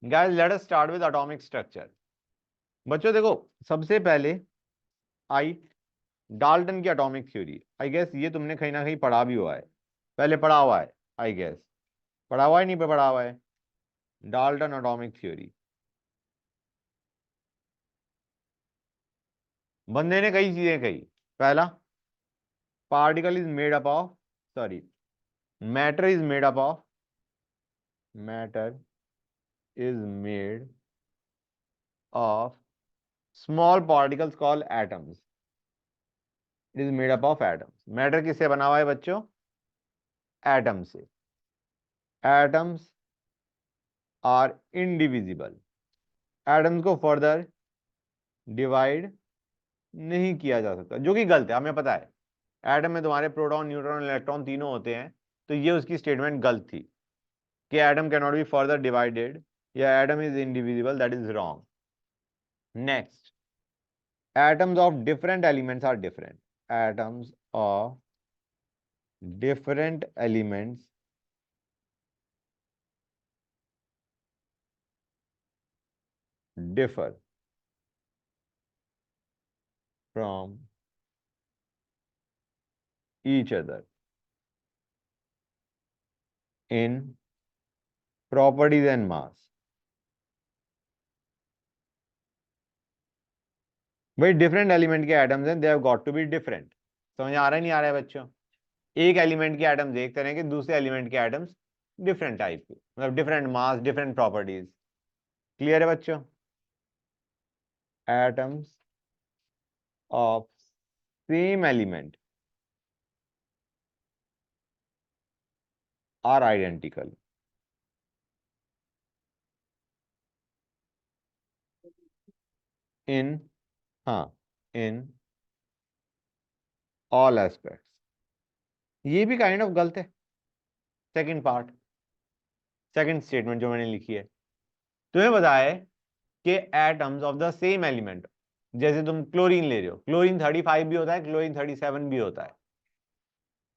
Guys let us start with atomic structure. बच्चों देखो, सबसे पहले आई डाल्टन की एटॉमिक थ्योरी। आई गेस ये तुमने कहीं ना कहीं पढ़ा भी हुआ है, पहले पढ़ा हुआ है। आई गेस पढ़ा हुआ है, नहीं पे पढ़ा हुआ है। डाल्टन एटॉमिक थ्योरी बंदे ने कई चीजें कही। पहला, particle is made up of, sorry, matter is made up of, matter is made of small particles called atoms. It is made up of atoms. Matter किससे बना हुआ है बच्चों? एटम से। Atoms are indivisible. एटम्स को further divide नहीं किया जा सकता, जो कि गलत है, हमें पता है। एटम में तुम्हारे प्रोटॉन, न्यूट्रॉन, इलेक्ट्रॉन तीनों होते हैं, तो ये उसकी स्टेटमेंट गलत थी कि atom can not be further divided या atom is indivisible. That is wrong. Next, atoms of different elements are different. Atoms of different elements differ from each other in properties and mass। भाई different element के atoms हैं, they have got to be different. समझ आ रहा है नहीं आ रहा है बच्चों? एक एलिमेंट के एटम्स एक तरह के, दूसरे एलिमेंट के एटम्स डिफरेंट टाइप के, मतलब different mass, different properties. Clear है बच्चों? Atoms of same element are identical in, हाँ, इन ऑल एस्पेक्ट्स। ये भी काइंड ऑफ गलत है। सेकंड पार्ट, सेकंड स्टेटमेंट जो मैंने लिखी है, तुम्हें बताया कि atoms of the same element, जैसे तुम क्लोरीन ले रहे हो, क्लोरीन 35 भी होता है, क्लोरीन 37 भी होता है।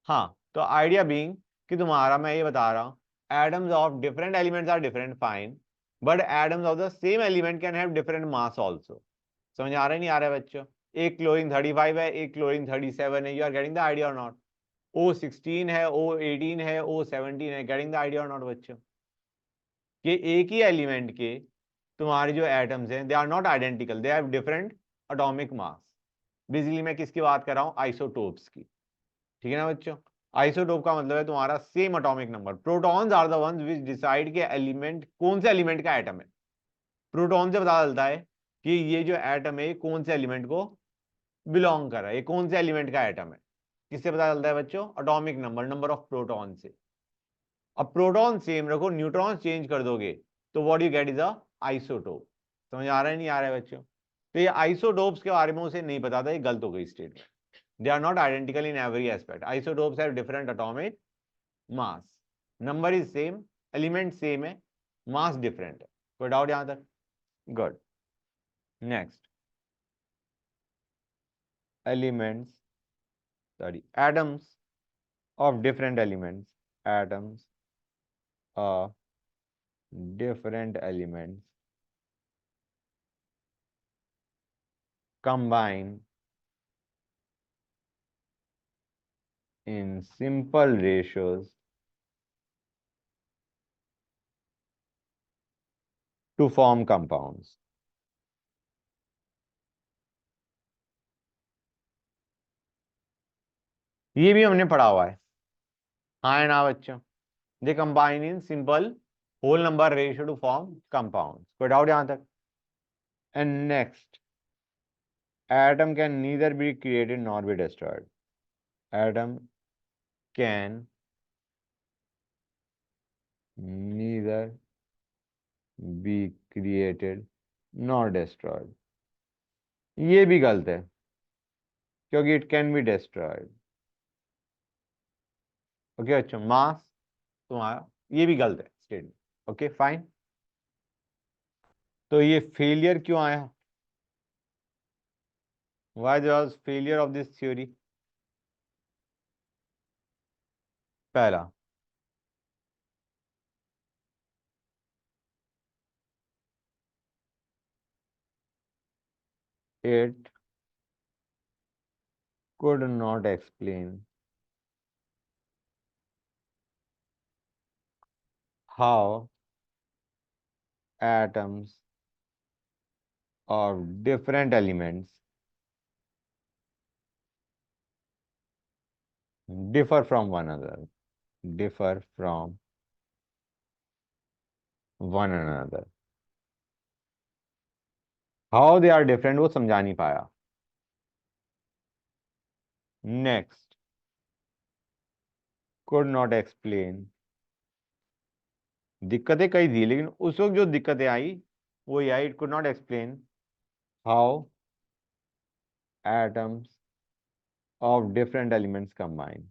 हाँ, तो आइडिया बीइंग कि तुम्हारा, मैं ये बता रहा हूं, atoms of different elements are different, fine, but atoms of the same element can have different mass also. समझ आ रहा है नहीं आ रहा है बच्चों? एक क्लोरीन 35 है, एक क्लोरीन 37 है। You are getting the idea or not? O16 है, O18 है, O17 है। Getting the idea or not बच्चों? कि एक ही एलिमेंट के तुम्हारे जो एटम्स हैं, they are not identical, they have different atomic mass. Basically मैं किसकी बात कर रहा हूं? आइसोटोप्स की। ठीक है ना बच्चों? आइसोटोप का मतलब है तुम्हारा same atomic number. Protons are the ones which decide के एलिमेंट कौन से एलिमेंट का एटम है। प्रोटॉन से पता चलता है कि ये जो एटम है कौन से एलिमेंट को बिलोंग कर रहा है, ये कौन से एलिमेंट का एटम है। किससे पता चलता है बच्चों? Atomic number, number of proton से। अब प्रोटॉन सेम रखो, न्यूट्रॉन चेंज कर दोगे, तो what you get is a isotope. समझ आ रहा है नहीं आ रहा है बच्चों? तो ये आइसोटोप्स के बारे में उसे नहीं पता था, ये गलत हो गई statement. They are not identical in every aspect. Isotopes have different atomic mass, number is same, element same है, मास डिफरेंट है। कोई डाउट यहां तक? Good. Next, elements, sorry, atoms of different elements, atoms of different elements combine in simple ratios to form compounds। ये भी हमने पढ़ा हुआ है, हाँ है ना बच्चों? They combine in simple whole number ratio to form compound. कोई डाउट यहां तक? And next, atom can neither be created nor be destroyed। atom can neither be created nor destroyed। ये भी गलत है, क्योंकि it can be destroyed. Okay अच्छा, मास तुम्हारा, ये भी गलत है स्टेटमेंट। Okay fine. तो ये फेलियर क्यों आया? Why there was failure of this theory? पहला, it could not explain how atoms of different elements differ from one another, differ from one another. How they are different वो समझा नहीं पाया. Next, could not explain. दिक्कतें कई थी लेकिन उस वक्त जो दिक्कतें आई वो ये आई, it could not explain how atoms of different elements combine.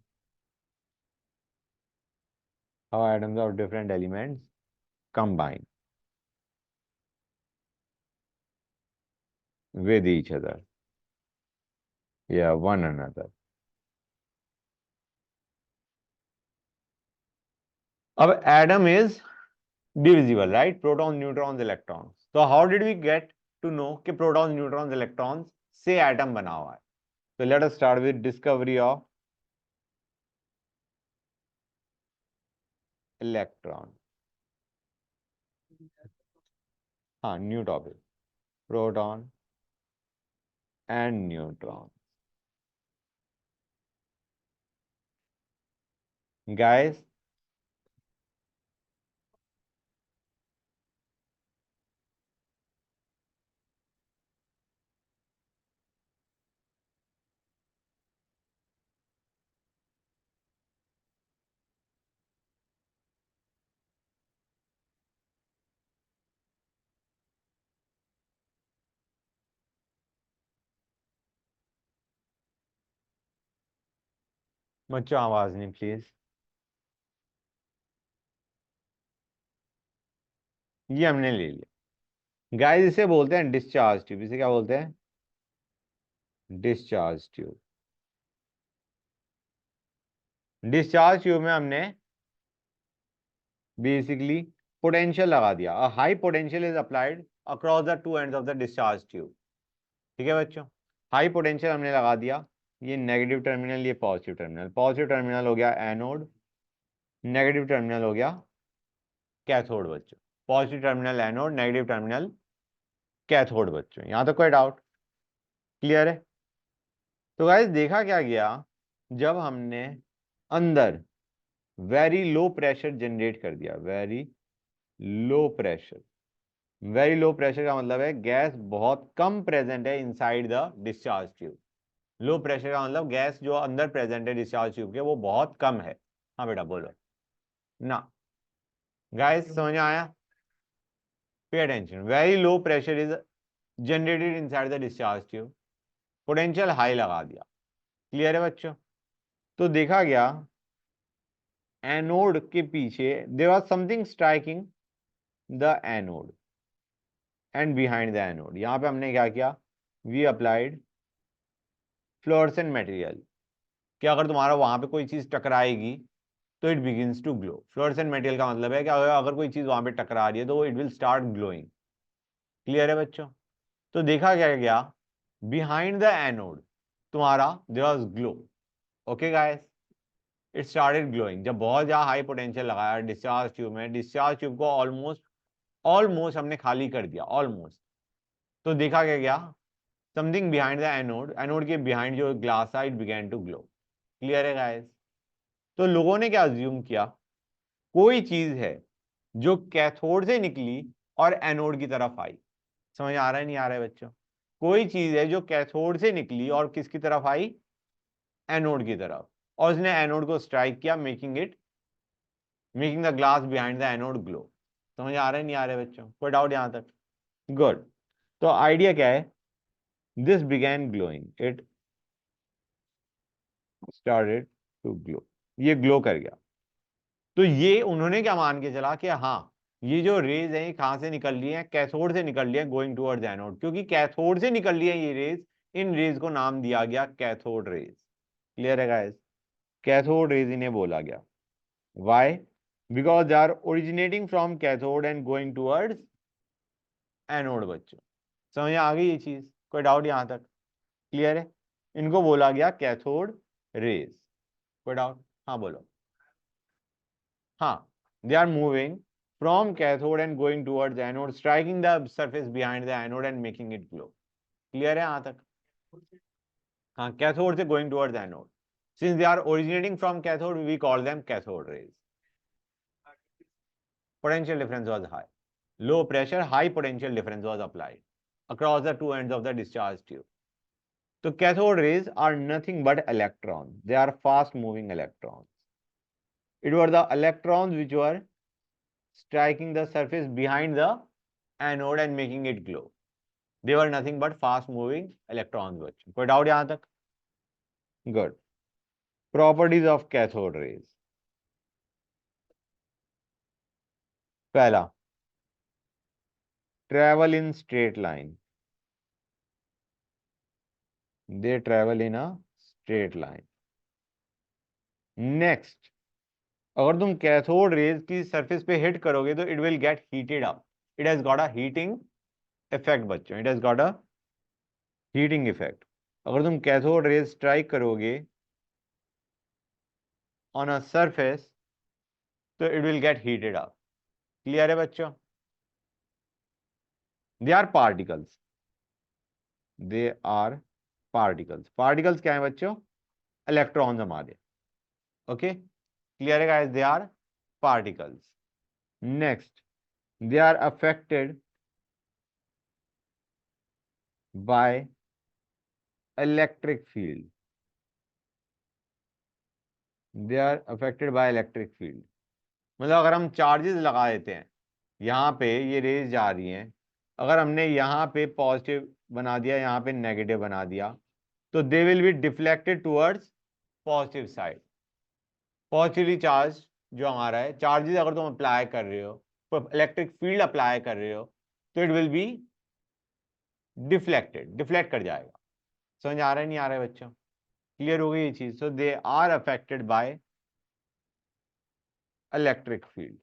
How atoms of different elements combine with each other. Yeah, one another. अब atom is divisible, right? Protons, neutrons, electrons. So how did we get to know कि protons, neutrons, electrons से atom बना हुआ है? So let us start with discovery of electron. हाँ, new topic. Proton and neutron. Guys, बच्चों आवाज नहीं please. ये हमने ले लिया. गाइस इसे बोलते हैं डिस्चार्ज ट्यूब. इसे क्या बोलते हैं? Discharge tube. डिस्चार्ज ट्यूब में हमने बेसिकली पोटेंशियल लगा दिया. A high potential is applied across the two ends of the discharge tube. ठीक है बच्चों, हाई पोटेंशियल हमने लगा दिया. ये नेगेटिव टर्मिनल, ये पॉजिटिव टर्मिनल. पॉजिटिव टर्मिनल हो गया एनोड, नेगेटिव टर्मिनल हो गया कैथोड बच्चों. Positive terminal anode, negative terminal cathode बच्चों. यहां तक कोई डाउट क्लियर है? तो गाइस देखा क्या गया, जब हमने अंदर वेरी लो प्रेशर जनरेट कर दिया. Very low pressure. Very low pressure का मतलब है गैस बहुत कम प्रेजेंट है inside the discharge tube. Low pressure का मतलब गैस जो अंदर प्रेजेंट है डिस्चार्ज ट्यूब के वो बहुत कम है. हाँ बेटा बोलो ना. गाइस समझ में आया? Pay attention. Very low pressure is generated inside the discharge tube. Potential high लगा दिया. क्लियर है बच्चों? तो देखा गया एनोड के पीछे there was something striking the anode and behind the anode. यहां पे हमने क्या किया? वी अप्लाइड फ्लोरेसेंट मटेरियल कि अगर तुम्हारा वहां पे कोई चीज टकराएगी तो it begins to glow. Fluorescent material का मतलब है कि अगर कोई चीज वहां पे टकरा रही है तो it will start glowing. Clear है बच्चों? तो देखा क्या गया, बिहाइंड द एनोड तुम्हारा there was glow. Okay guys, it started glowing. जब बहुत ज्यादा हाई पोटेंशियल लगाया डिस्चार्ज ट्यूब में, डिस्चार्ज ट्यूब को ऑलमोस्ट ऑलमोस्ट हमने खाली कर दिया ऑलमोस्ट. तो देखा क्या गया, something behind the anode, anode के बिहाइंड जो ग्लास था, it began to glow. Clear है गाइस? तो लोगों ने क्या अज्यूम किया, कोई चीज है जो कैथोड से निकली और एनोड की तरफ आई. समझ आ रहा है नहीं आ रहा है बच्चों? कोई चीज है जो कैथोड से निकली और किसकी तरफ आई? एनोड की तरफ. और उसने एनोड को स्ट्राइक किया, making the glass behind the anode glow. समझ आ रहा है नहीं आ रहा है बच्चों? कोई डाउट यहां तक? गुड. तो आइडिया क्या है? This began glowing, it started to glow. ये ग्लो कर गया. तो ये उन्होंने क्या मान के चला कि हाँ ये जो रेज है ये कहां से निकल रही है? कैथोड से निकल रही है, गोइंग टुवर्ड्स एनोड. क्योंकि कैथोड से निकल रही है ये रेज, इन रेज को नाम दिया गया कैथोड रेज. क्लियर है गाइस? कैथोड रेज इन्हें बोला गया. Why? Because they are originating from cathode and going towards anode बच्चों. समझ आ गई ये चीज? कोई डाउट यहां तक? क्लियर है? इनको बोला गया कैथोड रेज। कोई डाउट? हाँ बोलो। हाँ, they are moving from cathode and going towards the anode, striking the surface behind the anode and making it glow. Clear है यहाँ तक? हाँ, कैथोड से going towards the anode. Since they are originating from cathode, we call them cathode rays. Potential difference was high. Low pressure, high potential difference was applied across the two ends of the discharge tube. So cathode rays are nothing but electrons. They are fast moving electrons. It were the electrons which were striking the surface behind the anode and making it glow. They were nothing but fast moving electrons. बच्चों कोई doubt यहां तक? Good. Properties of cathode rays. पहला, travel in straight line. They travel in a straight line. Next, अगर तुम cathode rays की surface पे hit करोगे तो it will get heated up. It has got a heating effect बच्चों. It has got a heating effect. अगर तुम cathode rays strike करोगे ऑन अ सरफेस तो it will get heated up. Clear है बच्चों? They are particles. They are particles. Particles क्या है बच्चों? इलेक्ट्रॉन्स हमारे. ओके, क्लियर है guys? They are particles. Next, they are affected by electric field. They are affected by electric field. मतलब अगर हम चार्जेस लगा देते हैं, यहाँ पे ये रेज जा रही हैं, अगर हमने यहाँ पे पॉजिटिव बना दिया, यहाँ पे नेगेटिव बना दिया, तो they will be deflected towards positive side. Positively charge जो हमारा है, चार्जेस अगर तुम अप्लाई कर रहे हो, तो इलेक्ट्रिक फील्ड अप्लाई कर रहे हो, तो it will be deflected, deflect कर जाएगा. समझ आ रहा है नहीं आ रहा है बच्चों? क्लियर हो गई ये चीज? So they are affected by electric field.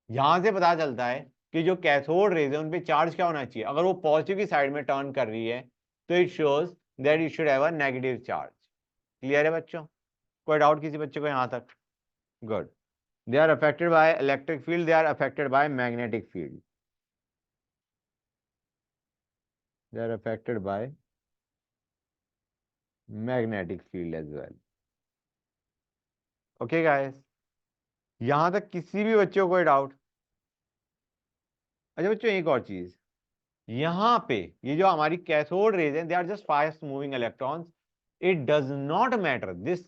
यहां से पता चलता है कि जो कैथोड रेज है उन पे चार्ज क्या होना चाहिए. अगर वो पॉजिटिव की साइड में टर्न कर रही है तो it shows that it should have a negative charge. Clear है बच्चों? कोई डाउट किसी बच्चे को यहां तक? Good. They are affected by electric field. They are affected by magnetic field. They are affected by magnetic field as well. Okay guys, यहां तक किसी भी बच्चे को कोई डाउट? अच्छा बच्चों, एक और चीज, यहां पे ये जो हमारी कैथोड रेज है, they are just fast moving electrons. It does not matter this.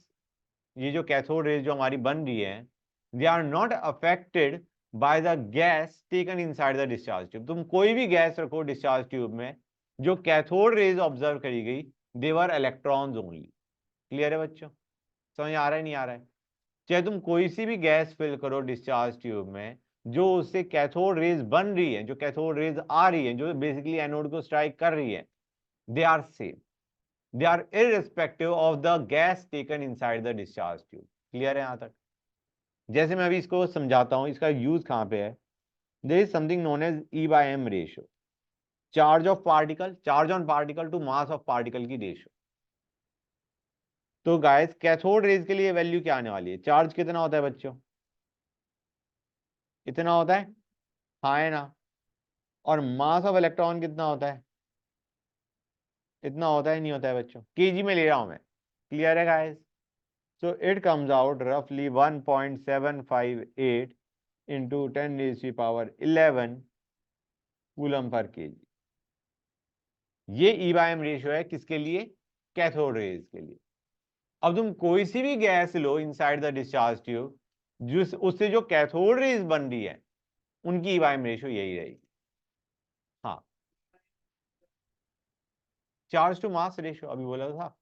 ये जो कैथोड रेज जो हमारी बन रही है, they are not affected by the gas taken inside the discharge tube. तुम कोई भी गैस रखो डिस्चार्ज ट्यूब में, जो कैथोड रेज ऑब्जर्व करी गई, दे वर इलेक्ट्रॉन्स ओनली. क्लियर है बच्चों? समझ आ रहा है नहीं आ रहा है? चाहे तुम कोई सी भी गैस फिल करो डिस्चार्ज ट्यूब में, जो उससे कैथोड रेज बन रही है, जो कैथोड रेज आ रही है, जो बेसिकली एनोड को स्ट्राइक कर रही है, they are same. They are irrespective of the gas taken inside the discharge tube. Clear है यहां तक? जैसे मैं अभी इसको समझाता हूं, इसका यूज कहां पे है. There is something known as E/M ratio. Charge of particle, charge on particle to mass of particle की रेशियो. तो गाइस, कैथोड रेज के लिए वैल्यू क्या आने वाली है? चार्ज कितना होता है बच्चों? इतना होता है, हाँ है ना? और मास ऑफ इलेक्ट्रॉन कितना होता है? इतना होता है नहीं होता है बच्चों? केजी में ले रहा हूं मैं. क्लियर है guys? So it comes out रफली 1.758 इंटू 10⁻11 कूलम पर केजी. ये E/M रेशियो है किसके लिए? कैथोड रेज के लिए. अब तुम कोई सी भी gas low inside the discharge tube, जिस उससे जो कैथोड रेज बन रही है, उनकी E/M रेशियो यही रहेगी. हाँ, चार्ज टू मास रेशियो अभी बोला था.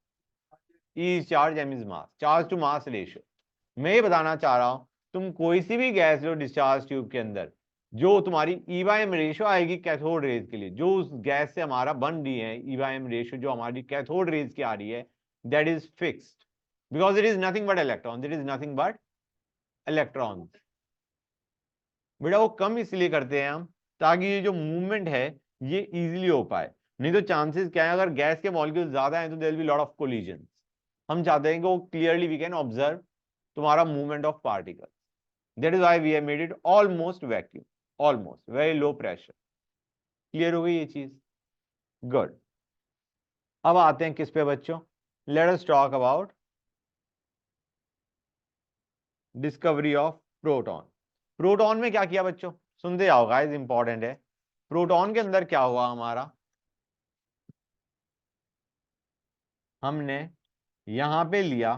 E is charge, M is mass. Charge to mass ratio. मैं ये बताना चाह रहा हूं, तुम कोई सी भी गैस लो डिस्चार्ज ट्यूब के अंदर, जो तुम्हारी E/M रेशियो आएगी कैथोड रेज के लिए, जो उस गैस से हमारा बन रही है, E/M रेशियो जो हमारी कैथोड रेज की आ रही है, that is fixed, because it is nothing but electron. It is nothing but electron. बेटा वो कम इसलिए करते हैं हम, ताकि ये जो मूवमेंट है ये इजीली हो पाए. नहीं तो चांसेस क्या है, अगर गैस के मॉलिक्यूल ज्यादा हैं तो there will be lot of collision. हम चाहते हैं कि वो क्लियरली वी कैन ऑब्जर्व तुम्हारा movement of particle. That is why we have made it almost vacuum, almost very low pressure. Clear हो गई ये चीज? गुड। अब आते हैं किस पे बच्चों? Let us talk about discovery of proton. Proton में क्या किया बच्चों? सुनते जाओ गाइस, इंपॉर्टेंट है। प्रोटॉन के अंदर क्या हुआ हमारा? हमने यहां पे लिया,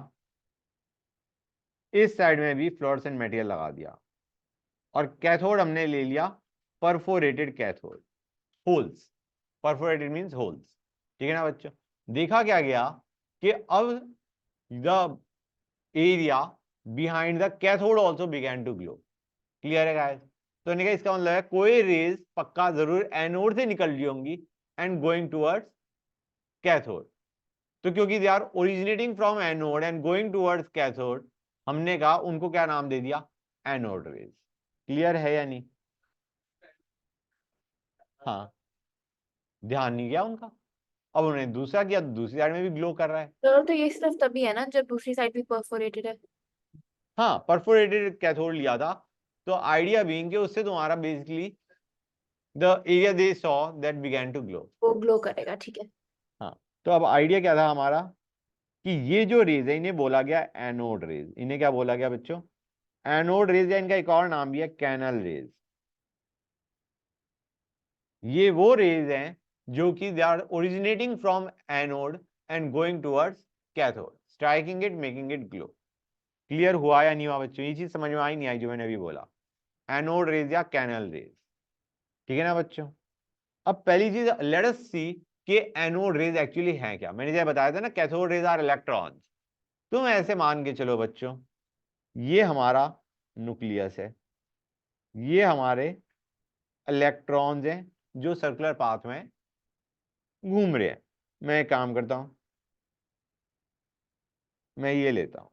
इस साइड में भी फ्लोरोसेंट मटेरियल लगा दिया, और कैथोड हमने ले लिया perforated cathode, holes. Perforated means holes. ठीक है ना बच्चों? देखा क्या गया कि अब the area behind the cathode also began to glow. Clear है गाइस? तो इन्हें इसका मतलब है कोई रेज पक्का जरूर एनोड से निकल रही होंगी एंड गोइंग टूवर्ड्स कैथोड। तो क्योंकि they are originating from anode and going towards cathode, हमने कहा उनको क्या नाम दे दिया? Anode rays. क्लियर है या नहीं? हाँ, ध्यान नहीं गया उनका। अब उन्होंने दूसरा किया तो दूसरी साइड में भी ग्लो कर रहा है। तो ये सिर्फ तभी है ना जब दूसरी साइड भी परफोरेटेड है। हाँ, परफोरेटेड कैथोड लिया था। तो आइडिया बीइंग कि उससे तुम्हारा basically the area they saw that began to glow. वो ग्लो करेगा, ठीक है। हाँ, तो अब आइडिया क्या था हमारा कि ये जो रेज है इन्हें बोला गया एनोड रेज। इन्हें क्या बोला गया बच्चों? एनोड रेज, या इनका एक और नाम भी है कैनल रेज। ये वो रेज हैं जो कि they are originating from anode and going towards cathode, striking it, making it glow. Clear हुआ या नहीं हुआ बच्चों? ये चीज समझ में आई नहीं आई जो मैंने अभी बोला? एनोड रेज या कैनल रेज। ठीक है ना बच्चों? अब पहली चीज लेट अस सी कि एनोड रेज एक्चुअली है क्या। मैंने जब बताया था ना, कैथोड रेज आर इलेक्ट्रॉन्स। तुम ऐसे मान के चलो बच्चों, ये हमारा न्यूक्लियस है, ये हमारे इलेक्ट्रॉन्स हैं जो सर्कुलर पाथ में घूम रहे हैं। मैं एक काम करता हूं, मैं ये लेता हूं,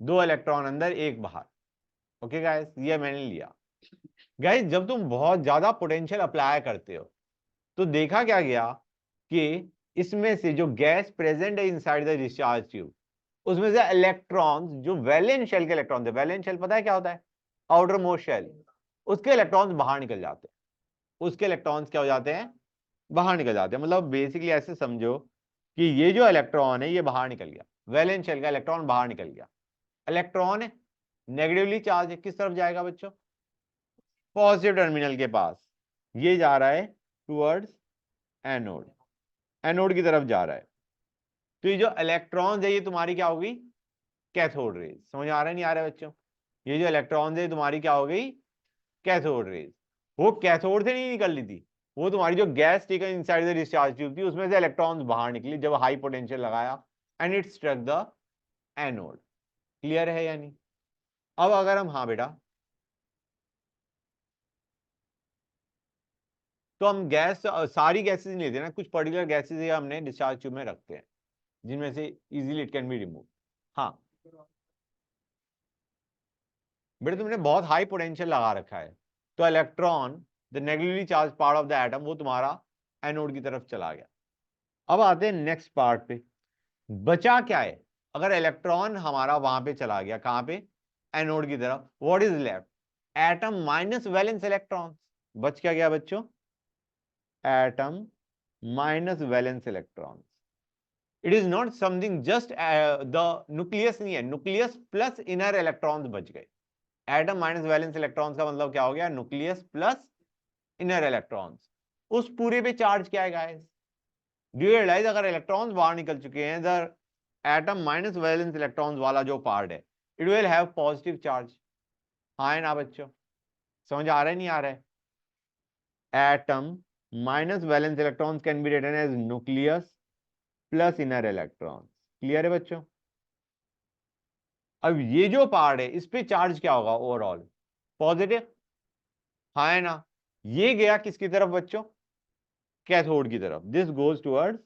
2 इलेक्ट्रॉन अंदर एक बाहर। ओके गाइस, ये मैंने लिया। गाइस, जब तुम बहुत ज्यादा पोटेंशियल अप्लाई करते हो तो देखा क्या गया कि इसमें से जो गैस प्रेजेंट है इनसाइड द डिस्चार्ज ट्यूब, उसमें से इलेक्ट्रॉन्स, जो वैलेंस शेल के इलेक्ट्रॉन थे, वैलेंस शेल पता है क्या होता है? Outermost shell. उसके इलेक्ट्रॉन्स बाहर निकल जाते हैं। उसके इलेक्ट्रॉन्स क्या हो जाते हैं? बाहर निकल जाते हैं। मतलब बेसिकली ऐसे समझो कि ये जो इलेक्ट्रॉन है ये बाहर निकल गया, वैलेंस शेल का इलेक्ट्रॉन बाहर निकल गया। इलेक्ट्रॉन है नेगेटिवली चार्ज है, किस तरफ जाएगा बच्चों? पॉजिटिव टर्मिनल के पास। ये जा रहा है टुवर्ड्स एनोड, एनोड की तरफ जा रहा है। तो ये जो इलेक्ट्रॉन है ये तुम्हारी क्या होगी? Cathode rays. समझ आ रहा है नहीं आ रहा है बच्चों? ये जो इलेक्ट्रॉन है तुम्हारी क्या हो गई? Cathode rays. वो कैथोड से नहीं निकल रही थी, वो तुम्हारी जो gas taken inside the discharge tube थी उसमें से इलेक्ट्रॉन्स बाहर निकली जब हाई पोटेंशियल लगाया and it struck the anode. Clear है या नहीं? अब अगर हम, हाँ बेटा, तो हम गैस सारी गैसेज नहीं लेते ना, कुछ पर्टिकुलर गैसेज हमने डिस्चार्ज ट्यूब में रखते हैं जिनमें से easily it can be remove. हाँ बेटा, तुमने बहुत हाई पोटेंशियल लगा रखा है तो electron, the negatively charge part of the atom, वो तुम्हारा एनोड की तरफ चला गया। अब आते हैं नेक्स्ट पार्ट पे। बचा क्या है? अगर इलेक्ट्रॉन हमारा वहां पे चला गया, कहां पे? एनोड की तरफ, what is left? Atom minus valence electron. बच क्या गया बच्चों? Atom minus valence electron. It is not something just the nucleus नहीं है, न्यूक्लियस प्लस इनर इलेक्ट्रॉन्स बच गए। एटम माइनस वैलेंस इलेक्ट्रॉन्स का मतलब क्या हो गया? Nucleus plus inner electrons. उस पूरे पे चार्ज क्या है गाइस? डू यू रियलाइज अगर इलेक्ट्रॉन्स बाहर निकल चुके हैं, the atom minus valence electrons वाला जो पार्ट है it will have positive charge. हाँ है ना बच्चों? समझ आ रहा है नहीं आ रहा है? Atom minus valence electrons can be written as nucleus plus inner electrons. Clear है बच्चों? अब ये जो पार्ट है इस पे चार्ज क्या होगा? Overall positive. हाँ है ना? ये गया किसकी तरफ बच्चों? कैथोड की तरफ। This goes towards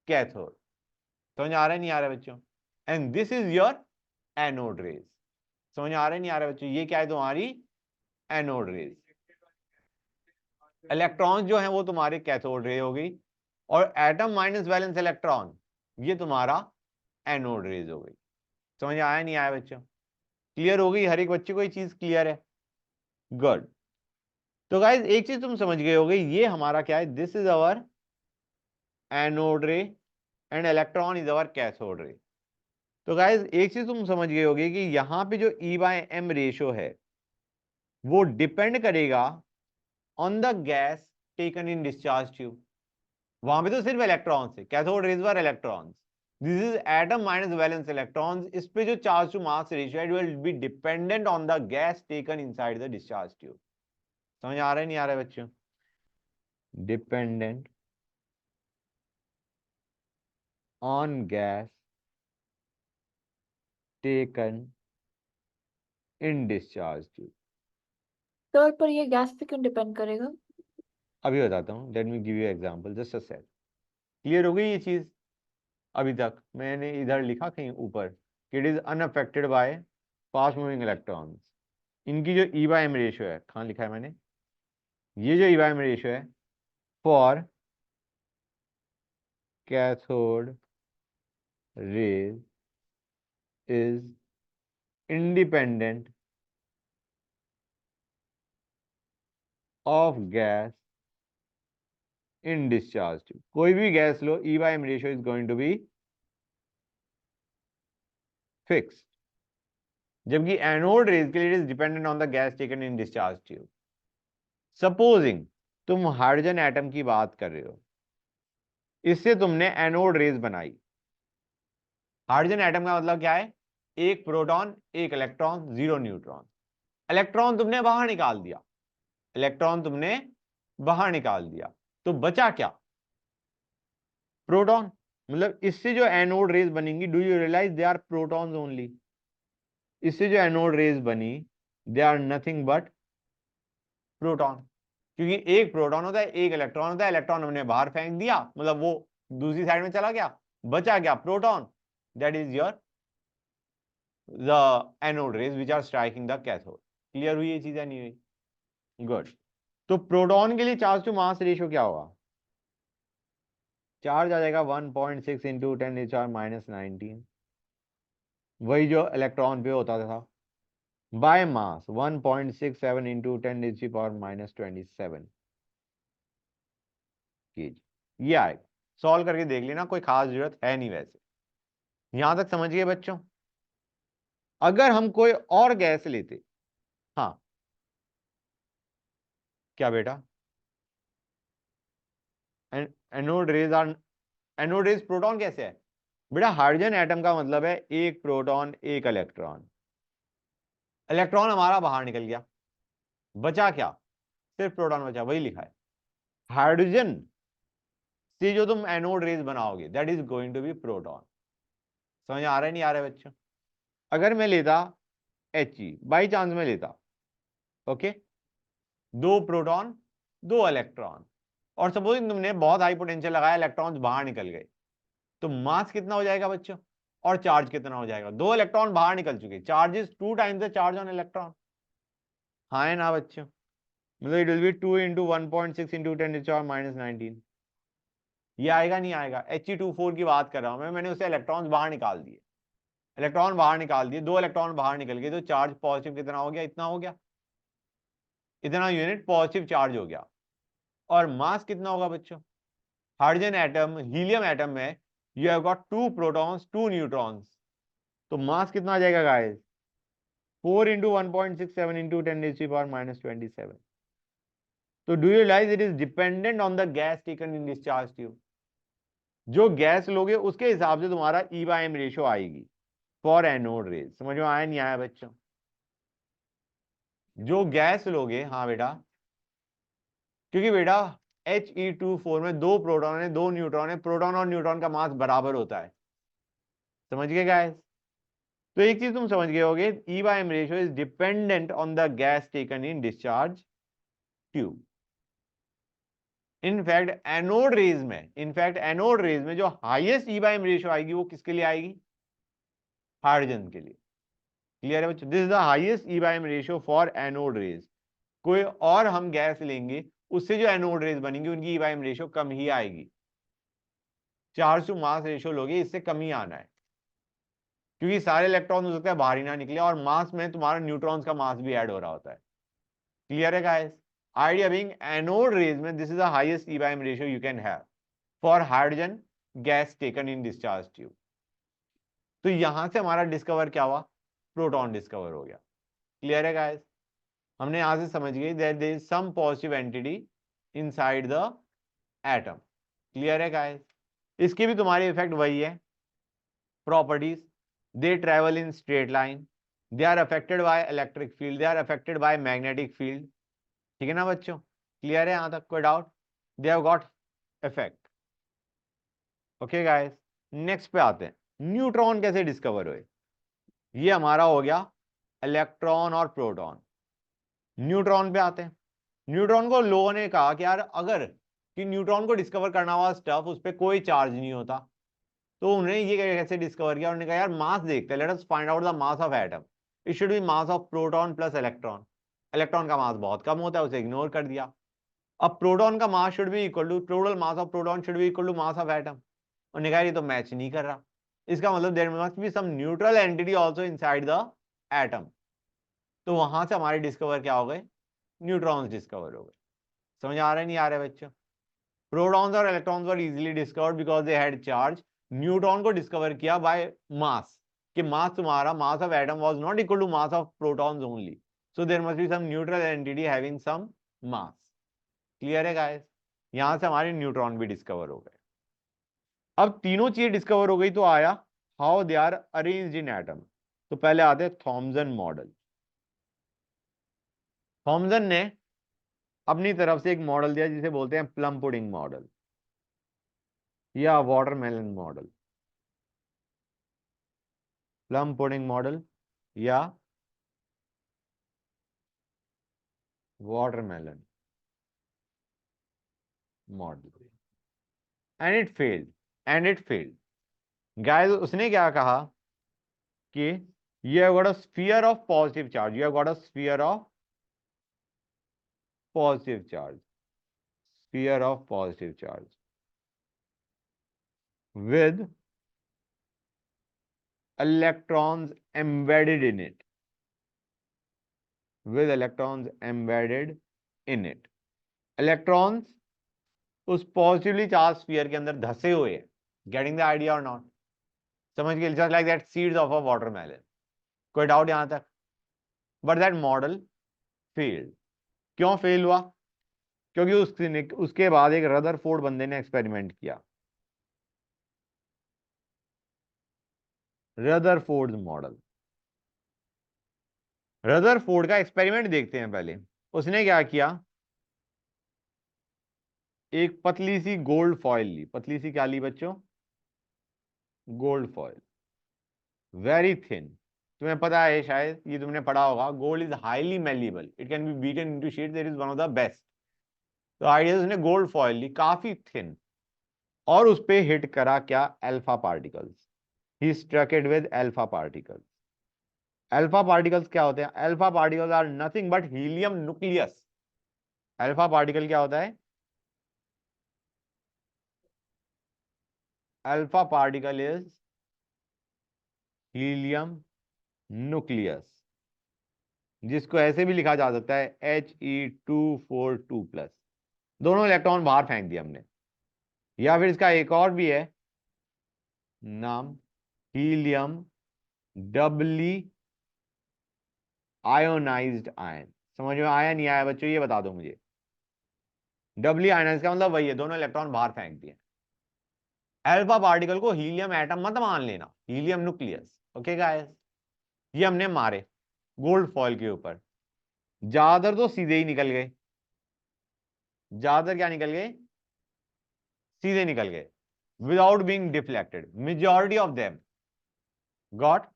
cathode. समझ आ रहा है नहीं आ रहा है बच्चों? And this is your anode rays. समझ आ रहा है नहीं आ रहा है बच्चों? ये क्या है तुम्हारी? Anode rays. इलेक्ट्रॉन जो है वो तुम्हारे कैथोड रे हो गई, और एटम माइनस वैलेंस इलेक्ट्रॉन ये तुम्हारा एनोड रेज हो गई। समझ आया नहीं आया बच्चों? क्लियर हो गई? हर एक बच्चे को ये चीज क्लियर है? गुड। तो गाइज एक चीज तुम समझ गए होगे, ये हमारा क्या है, दिस इज अवर एनोड रे and electron is our cathode ray. तो गाइज एक चीज तुम समझ गए होगे कि यहां पे जो E बाय M रेशियो है वो डिपेंड करेगा on the gas taken in discharge tube. वहां पे तो सिर्फ इलेक्ट्रॉन्स है, cathode rays were electrons, this is atom minus valence electrons. इस पे जो चार्ज टू मास रेशियो है will be dependent on the gas taken inside the discharge tube. समझ आ रहा है नहीं आ रहा है बच्चों? Dependent on gas taken in discharge tube. Sir पर ये गैस पे क्यों डिपेंड करेगा? अभी बताता हूँ, late me give you example, just a second. Clear हो गई ये चीज? अभी तक मैंने इधर लिखा कहीं ऊपर कि it is unaffected bye fast moving electrons. इनकी जो ई बाय एम रेशियो है, कहाँ लिखा है मैंने, ये जो ई बाय एम रेशियो है for cathode rays is independent of gas in discharge tube. कोई भी गैस लो, E by M ratio is going to be fixed, जबकि एनोड रेज के लिए it is dependent on the gas taken in discharge tube. Supposing तुम hydrogen atom की बात कर रहे हो, इससे तुमने एनोड रेज बनाई। हाइड्रोजन एटम का मतलब क्या है, एक प्रोटॉन एक इलेक्ट्रॉन जीरो न्यूट्रॉन। इलेक्ट्रॉन तुमने बाहर निकाल दिया, इलेक्ट्रॉन तुमने बाहर निकाल दिया, तो बचा क्या, प्रोटॉन। मतलब इससे जो एनोड रेज बनेंगी, do you realise they are protons only. इससे जो एनोड रेज बनी they are nothing but proton, क्योंकि एक प्रोटॉन होता है एक इलेक्ट्रॉन होता है, इलेक्ट्रॉन हमने बाहर फेंक दिया, मतलब वो दूसरी साइड में चला गया, बचा क्या, proton. That is your the anode rays which are striking the cathode. Clear हुई ये चीज या नहीं हुई? गुड। तो प्रोटॉन के लिए चार्ज टू मास रेशियो क्या होगा, चार्ज आ जाएगा 1.6 इंटू 10⁻⁻19, वही जो इलेक्ट्रॉन पे होता था, बाय मास 1.67 इंटू 10⁻⁻27 केजी। ये आएगा, सॉल्व करके देख लेना, कोई खास जरूरत है नहीं वैसे। यहां तक समझ गए बच्चों? अगर हम कोई और गैस लेते, हाँ क्या बेटा, anode rays are, anode rays proton कैसे है बेटा, हाइड्रोजन एटम का मतलब है एक प्रोटॉन एक इलेक्ट्रॉन, इलेक्ट्रॉन हमारा बाहर निकल गया, बचा क्या, सिर्फ प्रोटॉन बचा, वही लिखा है। हाइड्रोजन से जो तुम एनोड रेज बनाओगे that is going to be proton. समझ आ रहा है नहीं आ रहा है बच्चों? अगर मैं लेता He, बाई चांस में लेता, ओके, दो प्रोटॉन दो इलेक्ट्रॉन, और सपोजिंग तुमने बहुत हाई पोटेंशियल लगाया, इलेक्ट्रॉन्स बाहर निकल गए, तो मास कितना हो जाएगा बच्चों, और चार्ज कितना हो जाएगा, दो इलेक्ट्रॉन बाहर निकल चुके, charge is 2 times the charge on electron. हाँ है ना बच्चों? मतलब it will B 2 into 1.6 into 10⁻⁻19। ये आएगा नहीं आएगा? He24 की बात कर रहा हूं मैं, मैंने उसे इलेक्ट्रॉन्स बाहर निकाल दिए, इलेक्ट्रॉन बाहर निकाल दिए, दो इलेक्ट्रॉन बाहर निकल गए, तो चार्ज पॉजिटिव कितना हो गया, इतना हो गया, इतना यूनिट पॉजिटिव चार्ज हो गया। और मास कितना होगा बच्चों, हाइड्रोजन एटम हीलियम एटम में you have got 2 protons 2 neutrons, तो मास कितना आ जाएगा गाइस, 4 इंटू 1.67 इंटू 10⁻⁻27। तो do you realise it is dependent on the gas taken in discharge tube. जो गैस लोगे उसके हिसाब से तुम्हारा ई बाय एम रेशियो आएगी फॉर एनोड रेज। समझ में आया नहीं आया बच्चों? जो गैस लोगे, हाँ बेटा, क्योंकि बेटा He24 में दो प्रोटॉन है दो न्यूट्रॉन है, प्रोटॉन और न्यूट्रॉन का मास बराबर होता है। समझ गए गाइस? तो एक चीज तुम समझ गए होगे, e by M ratio is dependent on the gas taken in discharge tube. In fact anode rays में जो highest e by M ratio आएगी वो किसके लिए आएगी, हाइड्रोजन के लिए। क्लियर है बच्चों? This is the highest e by M ratio for anode rays. कोई और हम गैस लेंगे उससे जो एनोड रेज बनेंगी उनकी E/M रेशियो कम ही आएगी। चार्ज टू मास रेशियो लोगे, इससे कम ही आना है, क्योंकि सारे इलेक्ट्रॉन हो सकता है बाहर ही ना निकले, और मास में तुम्हारा न्यूट्रॉन्स का मास भी ऐड हो रहा होता है। क्लियर है guys? Idea being anode rays में this is the highest E/M ratio you can have for hydrogen gas taken in discharge tube. तो यहां से हमारा डिस्कवर क्या हुआ? प्रोटॉन डिस्कवर हो गया। क्लियर है गाइस? हमने यहां से समझ गए that there is some positive entity inside the atom. Clear है गाइस? इसके भी तुम्हारे इफेक्ट वही है, properties. They travel in straight line. They are affected by electric field. They are affected by magnetic field. ठीक है ना बच्चों? क्लियर है यहां तक? कोई doubt? They have got effect. Okay guys, next पे आते हैं, न्यूट्रॉन कैसे डिस्कवर हुए। ये हमारा हो गया इलेक्ट्रॉन और प्रोटॉन। न्यूट्रॉन पे आते हैं। न्यूट्रॉन को लोगों ने कहा कि यार अगर कि न्यूट्रॉन को डिस्कवर करना हुआ स्टफ उस पर कोई चार्ज नहीं होता, तो उन्होंने ये कैसे डिस्कवर किया? उन्होंने कहा यार मास देखते हैं, late us find out the mass of atom, it should be mass of proton plus electron. Electron का मास बहुत कम होता है, उसे इग्नोर कर दिया। अब प्रोटॉन का mass should be equal to, total mass of proton should be equal to mass of atom. उन्होंने कहा ये तो मैच नहीं कर रहा, इसका मतलब there must be some neutral entity also inside the atom. तो वहां से हमारे डिस्कवर क्या हो गए? न्यूट्रॉन्स डिस्कवर हो गए। समझ आ रहा है नहीं आ रहा है बच्चों? प्रोटॉन्स और electrons were easily discovered because they had charge. Neutron को डिस्कवर किया बाय मास, कि मास तुम्हारा, mass of atom was not equal to mass of protons only, so there must be some neutral entity having some mass. Clear है guys? यहां से हमारे neutron भी discover हो गए। अब तीनों चीजें डिस्कवर हो गई तो आया how they are arranged in atom. तो पहले आते थॉमसन मॉडल। थॉमसन ने अपनी तरफ से एक मॉडल दिया जिसे बोलते हैं प्लम पुडिंग मॉडल या watermelon model. Plum pudding model या watermelon model. And it failed guys. उसने क्या कहा कि you have got a sphere of positive charge, you have got a sphere of positive charge, sphere of positive charge with electrons embedded in it, with electrons embedded in it। electrons उस positively charge sphere के अंदर धसे हुए हैं। Getting the idea or not? समझ गए? Just like that seeds of a watermelon. कोई doubt यहां तक? But that model failed. क्यों फेल हुआ? क्योंकि उसके बाद एक रदरफोर्ड बंदे ने एक्सपेरिमेंट किया, रदरफोर्ड मॉडल। रदरफोर्ड का एक्सपेरिमेंट देखते हैं पहले। उसने क्या किया, एक पतली सी गोल्ड फॉइल ली। पतली सी क्या ली बच्चों? Gold foil, very thin. तुम्हें पता है शायद, ये तुमने पढ़ा होगा, gold is highly malleable, it can be beaten into sheet, that is one of the best. तो आइडिया, उसने गोल्ड फॉइल ली काफी थिन, और उस पे हिट करा क्या? Alpha particles. He struck it with alpha particles. Alpha particles क्या होते हैं? Alpha particles are nothing but helium nucleus. Alpha particle क्या होता है? Alpha particle is helium nucleus, जिसको ऐसे भी लिखा जा सकता है He242+। दोनों इलेक्ट्रॉन बाहर फेंक दिया हमने। या फिर इसका एक और भी है नाम, हीलियम डबली आयोनाइज्ड आयन। समझ में आया नहीं आया बच्चों? ये बता दो मुझे। डबली आयोनाइज का मतलब वही है, दोनों इलेक्ट्रॉन बाहर फेंक दिए। अल्फा पार्टिकल को हीलियम एटम मत मान लेना, हीलियम न्यूक्लियस। Okay guys? ये हमने मारे गोल्ड फॉइल के ऊपर। ज्यादातर तो सीधे ही निकल गए। ज्यादातर क्या निकल गए? सीधे निकल गए, without being deflected. Majority of them got,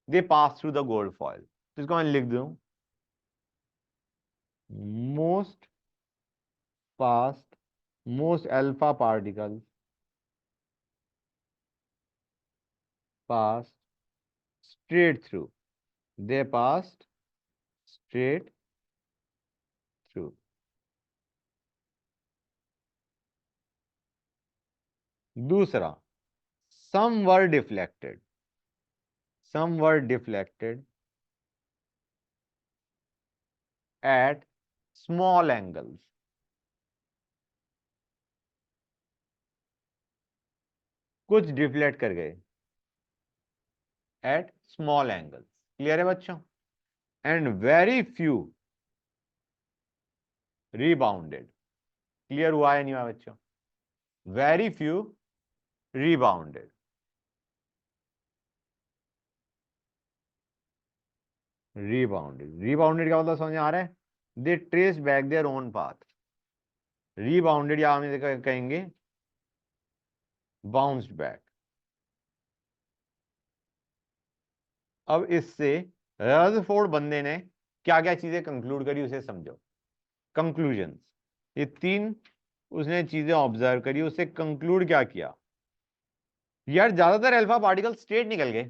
they pass through the gold foil. तो इसको मैं लिख दूं, most past, most alpha particles passed straight through, they passed straight through। दूसरा, some were deflected, some were deflected at small angles, कुछ deflect कर गए at small angles. Clear है बच्चों? And very few rebounded. Clear हुआ है नहीं हुआ बच्चों? Very few रीबाउंडेड। रीबाउंडेड, रीबाउंडेड का मतलब समझ आ रहा है? They trace back their own path. Rebounded या हम इसे कहेंगे बाउंस्ड बैक। अब इससे रदरफोर्ड बंदे ने क्या क्या चीजें कंक्लूड करी उसे समझो। कंक्लूजन, ये 3 उसने चीजें ऑब्जर्व करी, उससे कंक्लूड क्या किया? यार ज्यादातर अल्फा पार्टिकल स्ट्रेट निकल गए,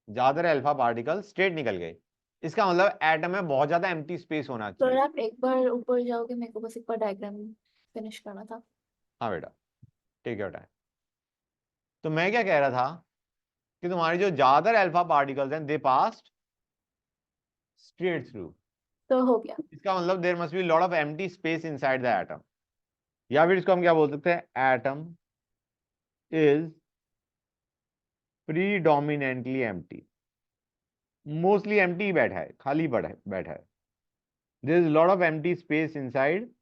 ज्यादातर अल्फा पार्टिकल स्ट्रेट निकल गए। इसका मतलब एटम में बहुत ज्यादा एम्प्टी स्पेस होना तो चाहिए। आप एक बार ऊपर जाओगे, मेरे को बस एक बार डायग्राम फिनिश करना था। हाँ बेटा, ठीक है बेटा। तो मैं क्या कह रहा था कि तुम्हारी जो ज्यादातर अल्फा पार्टिकल्स हैं दे पास्ड स्ट्रेट थ्रू। तो हो गया। इसका मतलब there must be lot of empty space inside the atom, या फिर इसको हम क्या बोल सकते हैं? Atom is predominantly empty. Mostly empty बैठा है, खाली बैठा है। There is lot of empty space inside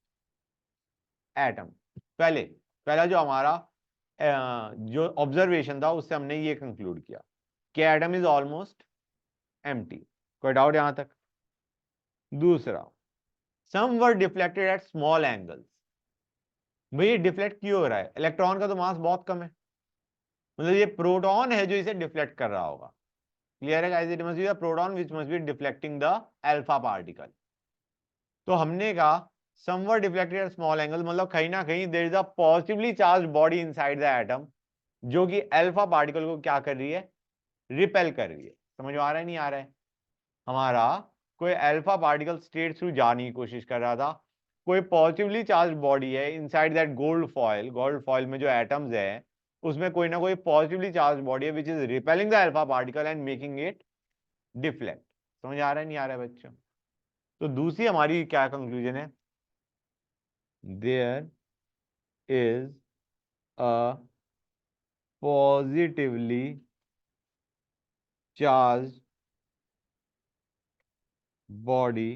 atom. पहले पहला जो हमारा जो ऑब्जर्वेशन था उससे हमने ये कंक्लूड किया कि एटम इज ऑलमोस्ट एम्प्टी। कोई डाउट यहां तक? दूसरा, सम वर डिफ्लेक्टेड एट स्मॉल एंगल्स। भाई डिफ्लेक्ट क्यों हो रहा है? इलेक्ट्रॉन का तो मास बहुत कम है, मतलब ये प्रोटॉन है जो इसे डिफ्लेक्ट कर रहा होगा। क्लियर है guys? It must be the proton which must be deflecting the alpha particle. तो हमने कहा somewhere deflected at small angle, मतलब कहीं ना कहीं there is a positively charge body inside the atom जो कि अल्फा पार्टिकल को क्या कर रही है? रिपेल कर रही है। समझ में आ रहा है नहीं आ रहा है? हमारा कोई अल्फा पार्टिकल स्ट्रेट थ्रू जाने की कोशिश कर रहा था, कोई पॉजिटिवली चार्ज बॉडी है inside that gold foil. Gold foil में जो एटम्स है उसमें कोई ना कोई पॉजिटिवली चार्ज बॉडी है which is repelling the alpha particle and making it deflect. समझ आ रहा है नहीं आ रहा है बच्चों? तो दूसरी हमारी क्या कंक्लूजन है? There is a positively charge body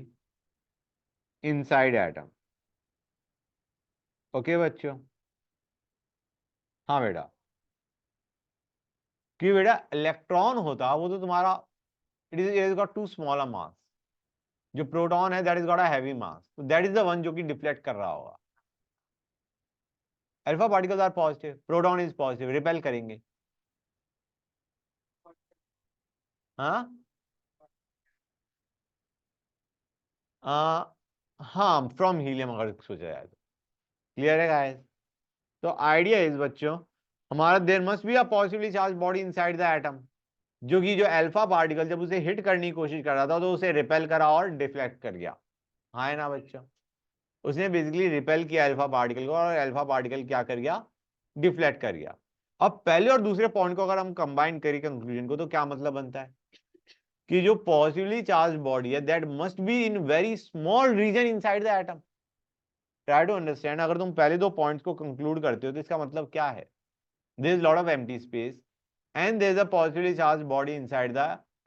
inside atom. Okay बच्चों? हाँ बेटा, कि बेटा इलेक्ट्रॉन होता वो तो तुम्हारा it is got too small a mass. जो प्रोटॉन है that is got a heavy mass, तो दैट इज द वन जो कि डिफ्लेक्ट कर रहा होगा। Alpha particles are positive, proton is positive, repel करेंगे। हाँ हाँ, फ्रॉम हीलियम अगर सोचा जाए तो। क्लियर है गाइस? तो आइडिया इज बच्चों, हमारा there must be a positively charge body inside the atom जो कि जो अल्फा पार्टिकल जब उसे हिट करने की कोशिश कर रहा था तो उसे रिपेल करा और डिफ्लेक्ट कर गया। हाँ है ना बच्चों? उसने बेसिकली रिपेल किया अल्फा पार्टिकल को और अल्फा पार्टिकल क्या कर गया? डिफ्लेक्ट कर गया। अब पहले और दूसरे पॉइंट को अगर हम कंबाइन करें कंक्लूजन को तो क्या मतलब बनता है कि जो पॉजिटिवली चार्ज बॉडी है that must be in very small region inside the atom. Try to understand, अगर तुम पहले 2 पॉइंट्स को कंक्लूड करते हो तो इसका मतलब क्या है? There is lot of empty space and there is a positively charge body inside the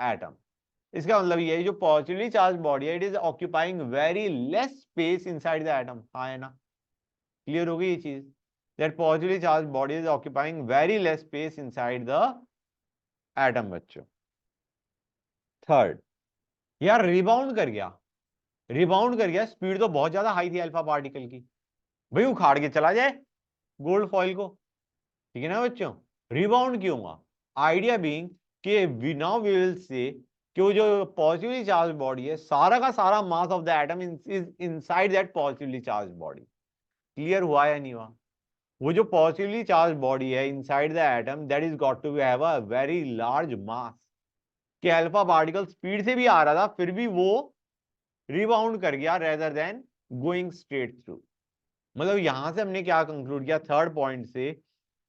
atom. इसका मतलब ये है जो पॉजिटिवली चार्ज बॉडी है it is occupying very less space inside the atom. हाँ है ना? क्लियर हो गई ये चीज? That positively charge body is occupying very less space inside the atom बच्चों। थर्ड, यार रिबाउंड कर गया। रिबाउंड कर गया, स्पीड तो बहुत ज्यादा हाई थी अल्फा पार्टिकल की, भाई उखाड़ के चला जाए गोल्ड फॉइल को। ठीक है ना बच्चों? रिबाउंड क्यों हुआ? आइडिया बीइंग कि we now we will say कि वो जो पॉजिटिवली चार्ज बॉडी है सारा का सारा mass of the atom is inside that positively charge body. Clear हुआ या नहीं हुआ? वो जो पॉजिटिवली चार्ज बॉडी है inside the atom that is got to have a very large mass. कि अल्फा पार्टिकल स्पीड से भी आ रहा था फिर भी वो रिबाउंड कर गया rather than going straight through. मतलब यहां से हमने क्या कंक्लूड किया थर्ड पॉइंट से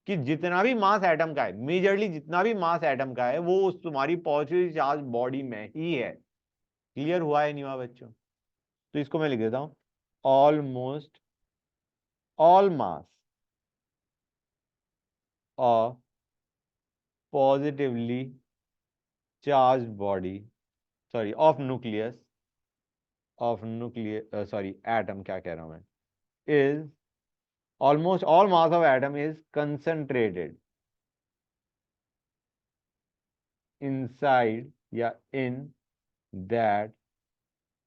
कि जितना भी मास एटम का है, मेजरली जितना भी मास एटम का है, वो उस तुम्हारी पॉजिटिवली चार्ज बॉडी में ही है। क्लियर हुआ है नहीं हुआ बच्चों? तो इसको मैं लिख देता हूं, almost all mass of positively charge body, sorry of nucleus, sorry atom, क्या कह रहा हूं मैं, is almost all mass of atom is concentrated inside या in that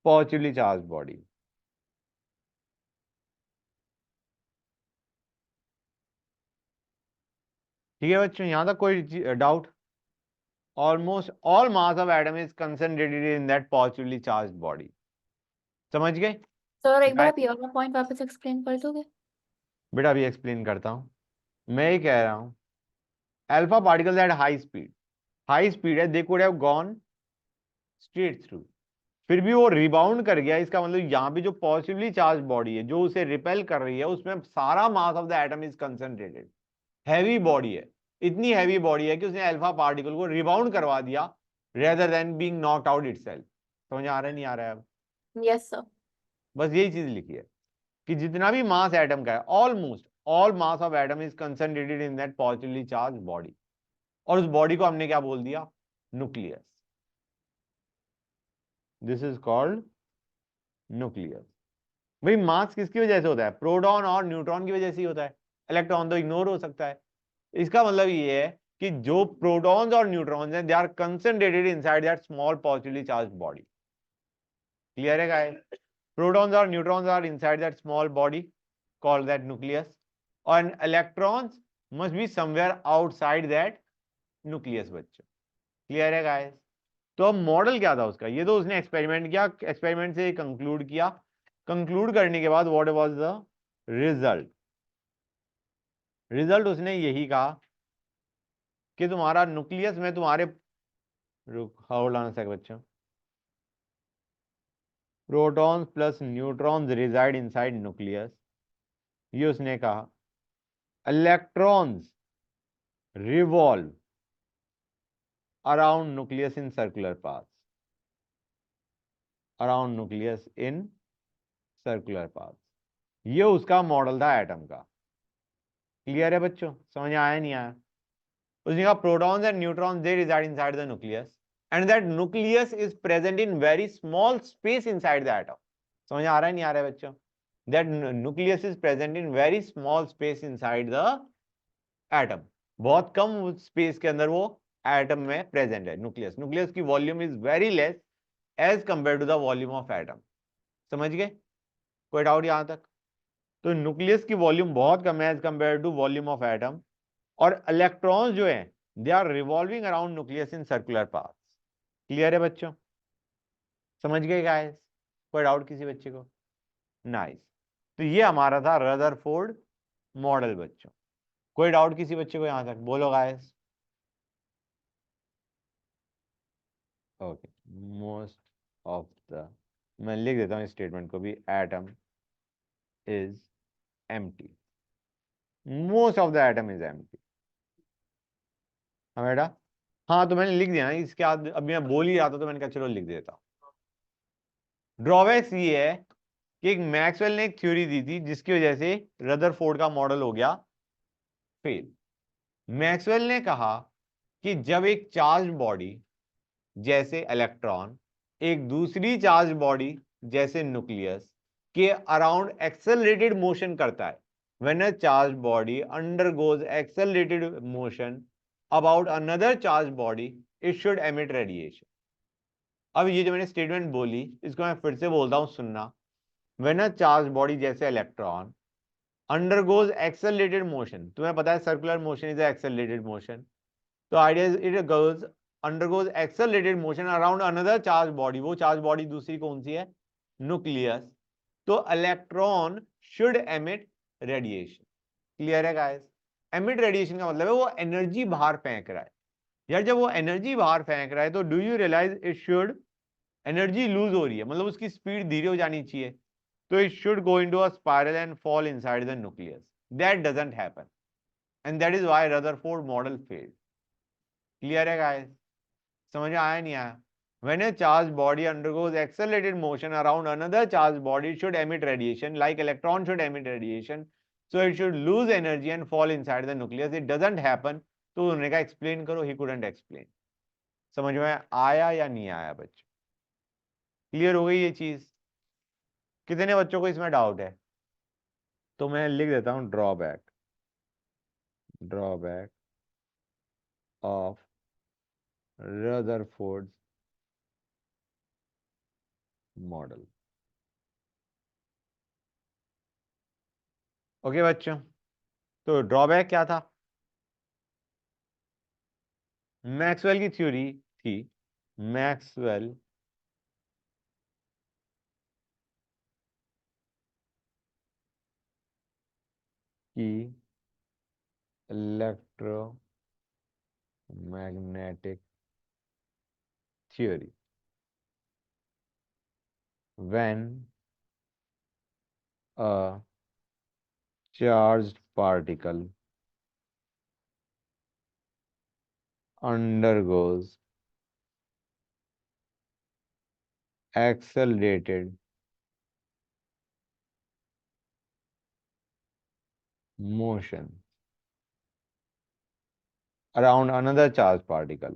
positively charged body। ठीक है बच्चों, यहां तक कोई doubt? Almost all mass of atom is concentrated in that positively charged body. समझ गए? सर एक बार आप ये वाला पॉइंट वापस एक्सप्लेन कर दोगे? बेटा अभी एक्सप्लेन करता हूं। मैं ये कह रहा हूं, alpha particles at high speed है, they could have gone straight through, फिर भी वो रिबाउंड कर गया। इसका मतलब यहाँ पे जो पॉजिटिवली चार्ज बॉडी है जो उसे रिपेल कर रही है, उसमें सारा mass of the atom is concentrated. Heavy body है, इतनी हैवी बॉडी है कि उसने अल्फा पार्टिकल को रिबाउंड करवा दिया rather than being knocked out itself. समझ आ रहा है नहीं आ रहा है अब? Yes sir. बस यही चीज लिखी है कि जितना भी मास एटम का है, almost all mass of atom is concentrated in that positively charge body. और उस बॉडी को हमने क्या बोल दिया? Nucleus. This is called nucleus. भाई मास किसकी वजह से होता है? प्रोटॉन और न्यूट्रॉन की वजह से ही होता है। इलेक्ट्रॉन तो इग्नोर हो सकता है। इसका मतलब ये है कि जो प्रोटॉन्स और न्यूट्रॉन्स हैं, they are concentrated inside that small positively charged body. Clear है गाइस? प्रोटॉन्स और neutrons are inside that small body called that nucleus, और electrons must be somewhere outside that nucleus बच्चों। क्लियर है guys? तो अब model क्या था उसका? ये तो उसने एक्सपेरिमेंट किया, एक्सपेरिमेंट से कंक्लूड किया, कंक्लूड करने के बाद what was the result? Result उसने यही कहा कि तुम्हारा न्यूक्लियस में तुम्हारे, रुक होल्ड ऑन सेक बच्चों, protons plus neutrons reside inside nucleus. ये उसने कहा electrons revolve around nucleus in circular path, around nucleus in circular path. ये उसका मॉडल था एटम का। क्लियर है बच्चों? समझ आया नहीं आया? उसने कहा protons and neutrons they reside inside the nucleus and that nucleus is present in very small space inside the atom. समझ आ रहा है नहीं आ रहा है बच्चों? That nucleus is present in very small space inside the atom. बहुत कम स्पेस के अंदर वो एटम में प्रेजेंट है न्यूक्लियस। न्यूक्लियस की volume is very less as compare to the volume of atom. समझ गए? कोई डाउट यहां तक? तो न्यूक्लियस की वॉल्यूम बहुत कम है as compare to volume of atom, और इलेक्ट्रॉन्स जो हैं they are revolving around nucleus in circular path. Clear है बच्चों? समझ गए गाइस? कोई डाउट किसी बच्चे को? नाइस। तो ये हमारा था रदरफोर्ड मॉडल बच्चों। कोई डाउट किसी बच्चे को यहां तक? बोलो guys. Okay, most of the, मैं लिख देता हूं स्टेटमेंट को भी, atom is empty. Most of the atom is empty. हाँ बेटा, हाँ तो मैंने लिख दिया ना इसके बाद, अभी मैं बोल ही रहा था तो मैंने कहा चलो लिख देता हूं। ड्रॉबैक्स ये है कि एक मैक्सवेल ने एक थ्योरी दी थी जिसकी वजह से रदरफोर्ड का मॉडल हो गया फेल। मैक्सवेल ने कहा कि जब एक चार्ज बॉडी जैसे इलेक्ट्रॉन एक दूसरी चार्ज बॉडी जैसे न्यूक्लियस के अराउंड एक्सेलरेटेड मोशन करता है, when a charge body undergoes accelerated motion about another charge body, it should emit radiation. अब ये जो मैंने स्टेटमेंट बोली इसको मैं फिर से बोलता हूं, सुनना। व्हेन अ चार्ज बॉडी जैसे इलेक्ट्रॉन अंडरगोज एक्सेलरेटेड मोशन, तुम्हें पता है circular motion is accelerated motion, तो idea it goes undergoes accelerated motion around another charge body. वो चार्ज बॉडी दूसरी कौन सी है? न्यूक्लियस। तो electron should emit radiation. Clear है गाइस? एमिट रेडिएशन का मतलब है वो एनर्जी बाहर फेंक रहा है। यार जब वो एनर्जी बाहर फेंक रहा है तो do you realise it should, energy lose हो रही है मतलब उसकी स्पीड धीरे हो जानी चाहिए, तो it should go into a spiral and fall inside the nucleus. That doesn't happen. And that is why Rutherford model failed. Clear है गाइस? समझ में आया नहीं आया? When a charged body undergoes accelerated motion around another charged body, it should emit radiation, like electron should emit radiation. So it should lose energy and fall inside the nucleus. It doesn't happen. तो उन्होंने कहा explain करो, he couldn't explain. समझ में आया या नहीं आया बच्चों? क्लियर हो गई ये चीज? कितने बच्चों को इसमें डाउट है? तो मैं लिख देता हूं drawback, drawback of Rutherford model. Okay बच्चों, तो ड्रॉबैक क्या था? मैक्सवेल की थ्योरी थी, मैक्सवेल की electromagnetic theory, when a charged particle undergoes accelerated motion around another charged particle,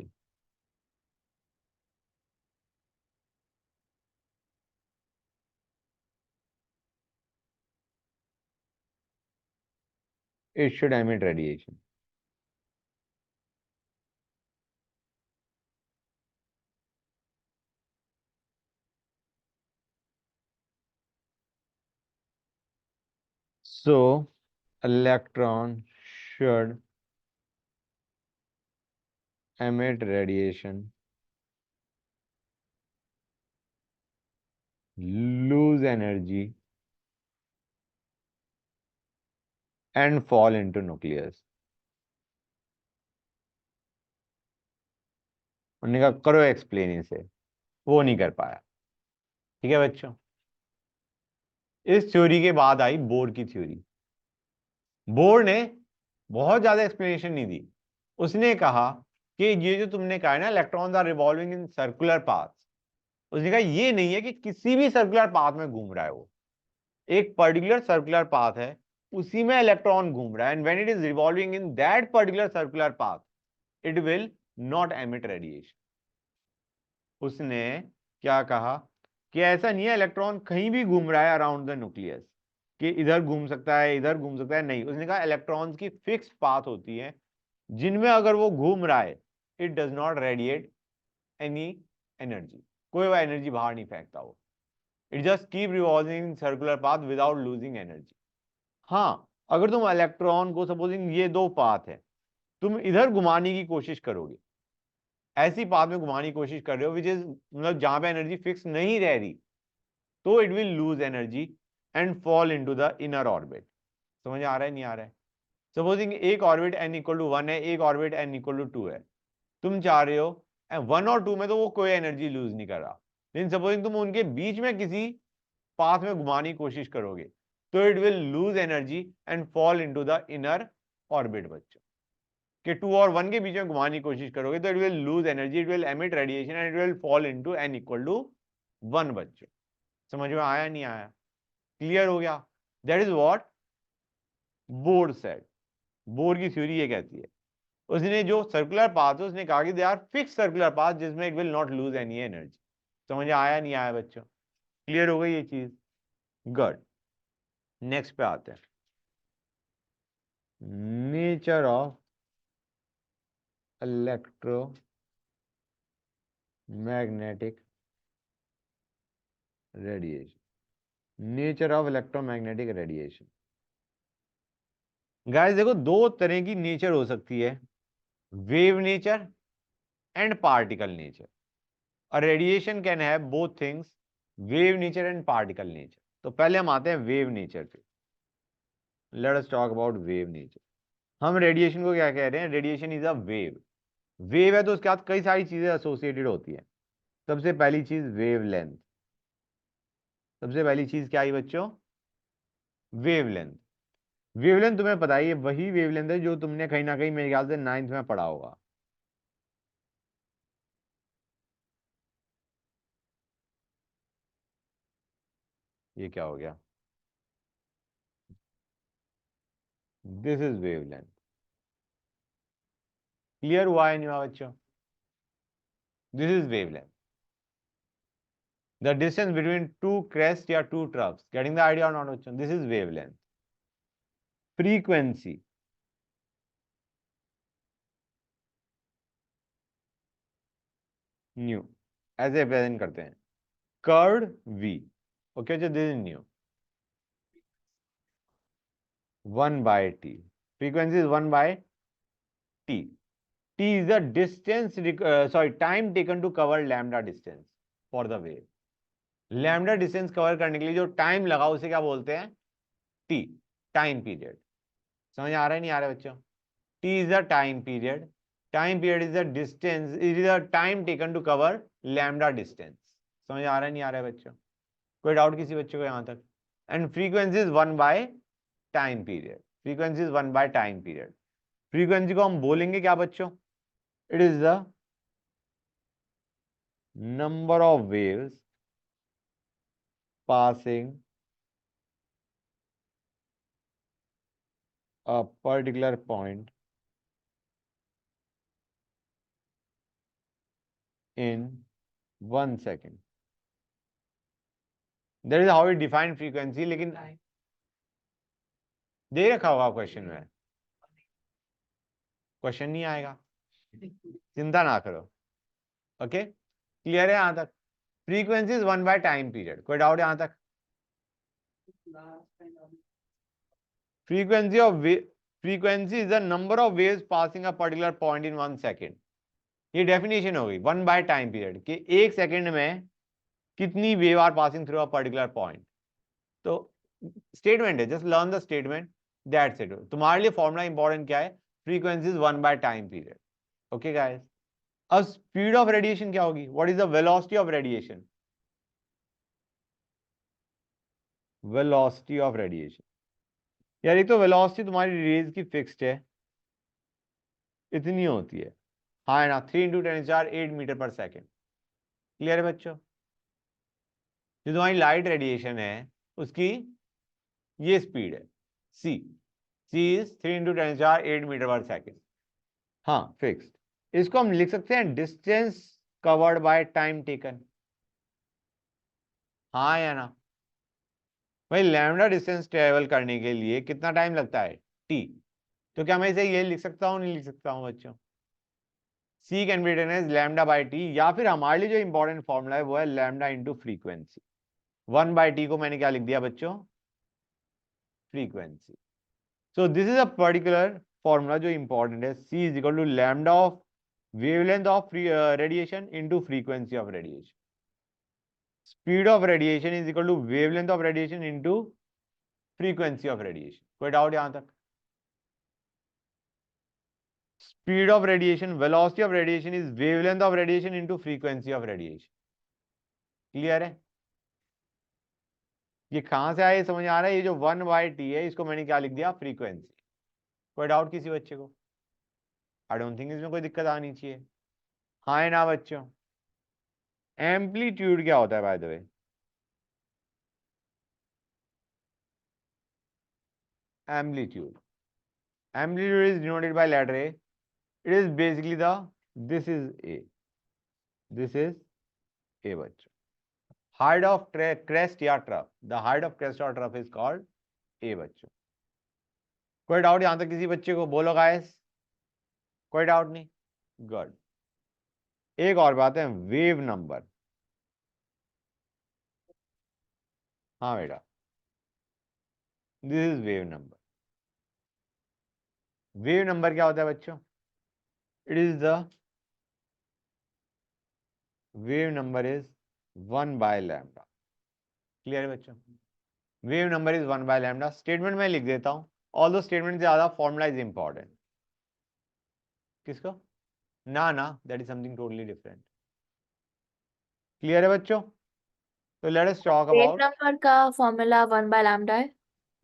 it should emit radiation. So electron should emit radiation, lose energy and fall into nucleus. उन्होंने कहा करो explain इसे, वो नहीं कर पाया। ठीक है बच्चों, इस थ्योरी के बाद आई बोर की थ्योरी। बोर ने बहुत ज्यादा एक्सप्लेनेशन नहीं दी। उसने कहा कि ये जो तुमने कहा है ना, electrons are revolving in circular path, उसने कहा ये नहीं है कि किसी भी सर्कुलर पाथ में घूम रहा है, वो एक पर्टिकुलर सर्कुलर पाथ है, उसी में इलेक्ट्रॉन घूम रहा है, and when it is revolving in that particular circular path it will not emit radiation. उसने क्या कहा कि ऐसा नहीं है इलेक्ट्रॉन कहीं भी घूम रहा है अराउंड द न्यूक्लियस, कि इधर घूम सकता है इधर घूम सकता है, नहीं। उसने कहा इलेक्ट्रॉन्स की फिक्स्ड पाथ होती है जिनमें अगर वो घूम रहा है it does not radiate any energy, कोई वह एनर्जी बाहर नहीं फेंकता वो, it just keep revolving in circular path without losing energy. हाँ, अगर तुम इलेक्ट्रॉन को, सपोजिंग ये दो पाथ है, तुम इधर घुमाने की कोशिश करोगे, ऐसी पाथ में घुमाने की कोशिश कर रहे हो विच इज, मतलब जहां पे एनर्जी फिक्स नहीं रह रही, तो it will lose energy and fall into the inner orbit. समझ आ रहा है नहीं आ रहा है? सपोजिंग एक ऑर्बिट n इक्वल टू 1 है, एक ऑर्बिट n इक्वल टू 2 है, तुम चाह रहे हो 1 और 2 में तो वो कोई एनर्जी लूज नहीं कर रहा, लेकिन सपोजिंग तुम उनके बीच में किसी पाथ में घुमाने की कोशिश करोगे तो it will lose energy and fall into the inner orbit. बच्चों कि 2 और 1 के बीच में घुमाने की कोशिश करोगे तो it will lose energy, it will emit radiation and it will fall into n equal to 1। बच्चों समझ में आया नहीं आया? क्लियर हो गया? That is what bore said. Bore की थ्योरी ये कहती है, उसने जो सर्कुलर पाथ है उसने कहा कि they are fix circular path जिसमें it will not lose any energy. समझ आया नहीं आया बच्चों? क्लियर हो गई ये चीज? गुड। नेक्स्ट पे आते हैं, nature of electromagnetic radiation. Nature of electromagnetic radiation. Guys देखो, दो तरह की नेचर हो सकती है, wave nature and particle nature. और radiation can have both things, wave nature and particle nature. तो पहले हम आते हैं वेव नेचर पे। Let us talk about wave nature. हम रेडिएशन को क्या कह रहे हैं? Radiation is a wave. Wave है तो उसके साथ कई सारी चीजें एसोसिएटेड होती है। सबसे पहली चीज वेव लेंथ। सबसे पहली चीज क्या आई बच्चों? Wave length. वेवलेंथ तुम्हें पता है, ये वही वेवलेंथ है जो तुमने कहीं ना कहीं मेरे ख्याल से 9th में पढ़ा होगा। ये क्या हो गया? This is wavelength. क्लियर हुआ है नहीं हुआ बच्चों? This is wavelength, the distance between two crest या two troughs. Getting the idea or not बच्चों? This is wavelength. Frequency, nu, ऐसे रिप्रेजेंट करते हैं, कर्ड वी। ओके, जो this is nu, 1/t। Frequency is 1/t। t is the distance sorry, time taken to cover lambda distance for the wave। Lambda distance cover करने के लिए जो टाइम लगा उसे क्या बोलते हैं? T, time period. समझ आ रहा है नहीं आ रहा है बच्चों? T is the time period, time period is the distance, is the time taken to cover lambda distance. समझ आ रहा है नहीं आ रहा है बच्चों? कोई डाउट किसी बच्चे को यहां तक? And frequency is one by time period. Frequency is one by time period. Frequency को हम बोलेंगे क्या बच्चों? It is the number of waves passing a particular point in 1 second। That is how we define frequency। लेकिन दे रखा होगा क्वेश्चन में, क्वेश्चन नहीं आएगा, चिंता ना करो। ओके, क्लियर है यहां तक? Frequency is one by time period. कोई डाउट यहां तक? Frequency of frequency is the number of waves passing a particular point in 1 second. ये डेफिनेशन हो गई 1/टाइम पीरियड कि 1 सेकेंड में कितनी wave are passing through a particular point. तो स्टेटमेंट है, just learn the statement, that's it. तुम्हारे लिए फॉर्मूला इंपॉर्टेंट क्या है? Frequency is one by time period. Okay guys, अब स्पीड ऑफ रेडिएशन क्या होगी? What is the velocity of radiation? Velocity of radiation, यार एक तो वेलोसिटी तुम्हारी रेज की फिक्स्ड है, इतनी होती है, हाँ है ना, 3 × 10⁸ 8 मीटर पर सेकेंड। क्लियर है बच्चों? जो तुम्हारी लाइट रेडिएशन है उसकी ये स्पीड है सी, सी इज 3 × 10⁸ 8 मीटर पर सेकेंड। हाँ फिक्स्ड। इसको हम लिख सकते हैं distance covered by time taken, हाँ या ना? भाई लैम्डा डिस्टेंस ट्रेवल करने के लिए कितना टाइम लगता है? टी। तो क्या मैं इसे ये लिख सकता हूँ? नहीं लिख सकता हूँ बच्चों? C can be written as lambda by T, या फिर हमारे लिए जो इंपॉर्टेंट फॉर्मूला है वो है लैम्डा इंटू फ्रीक्वेंसी। 1/t को मैंने क्या लिख दिया बच्चों? Frequency. So this is a particular formula जो इंपॉर्टेंट है। C is equal to lambda of wavelength of radiation into frequency of radiation. Speed of radiation is equal to wavelength of radiation into frequency of radiation. कोई doubt यहां तक? Speed of radiation, velocity of radiation is wavelength of radiation into frequency of radiation. Clear है? ये कहां से आया समझ आ रहा है? ये जो 1/t है इसको मैंने क्या लिख दिया? फ्रीक्वेंसी। कोई डाउट किसी बच्चे को? आई डोंट थिंक इसमें कोई दिक्कत आनी चाहिए, हाँ है ना बच्चों? एम्पलीट्यूड क्या होता है by the way? Amplitude, amplitude is denoted by letter A. It is basically the, this is A, this is A बच्चों। हाइट ऑफ क्रेस्ट या trough, the height of crest और ट्रफ इज कॉल्ड ए बच्चों। कोई doubt यहां तक किसी बच्चे को? बोलो गाइस, कोई डाउट नहीं? गुड। एक और बात है, वेव नंबर। हाँ बेटा, this is wave number. Wave number क्या होता है बच्चों? It is the wave number is 1/λ। Clear है बच्चों? Wave number is 1/λ। स्टेटमेंट में लिख देता हूं, ऑल दो स्टेटमेंट से ज्यादा फॉर्मूला इज इंपॉर्टेंट। किसको? ना ना, that is something totally different. Clear है बच्चों? तो late us talk wave about, number का फॉर्मूला 1/λ है।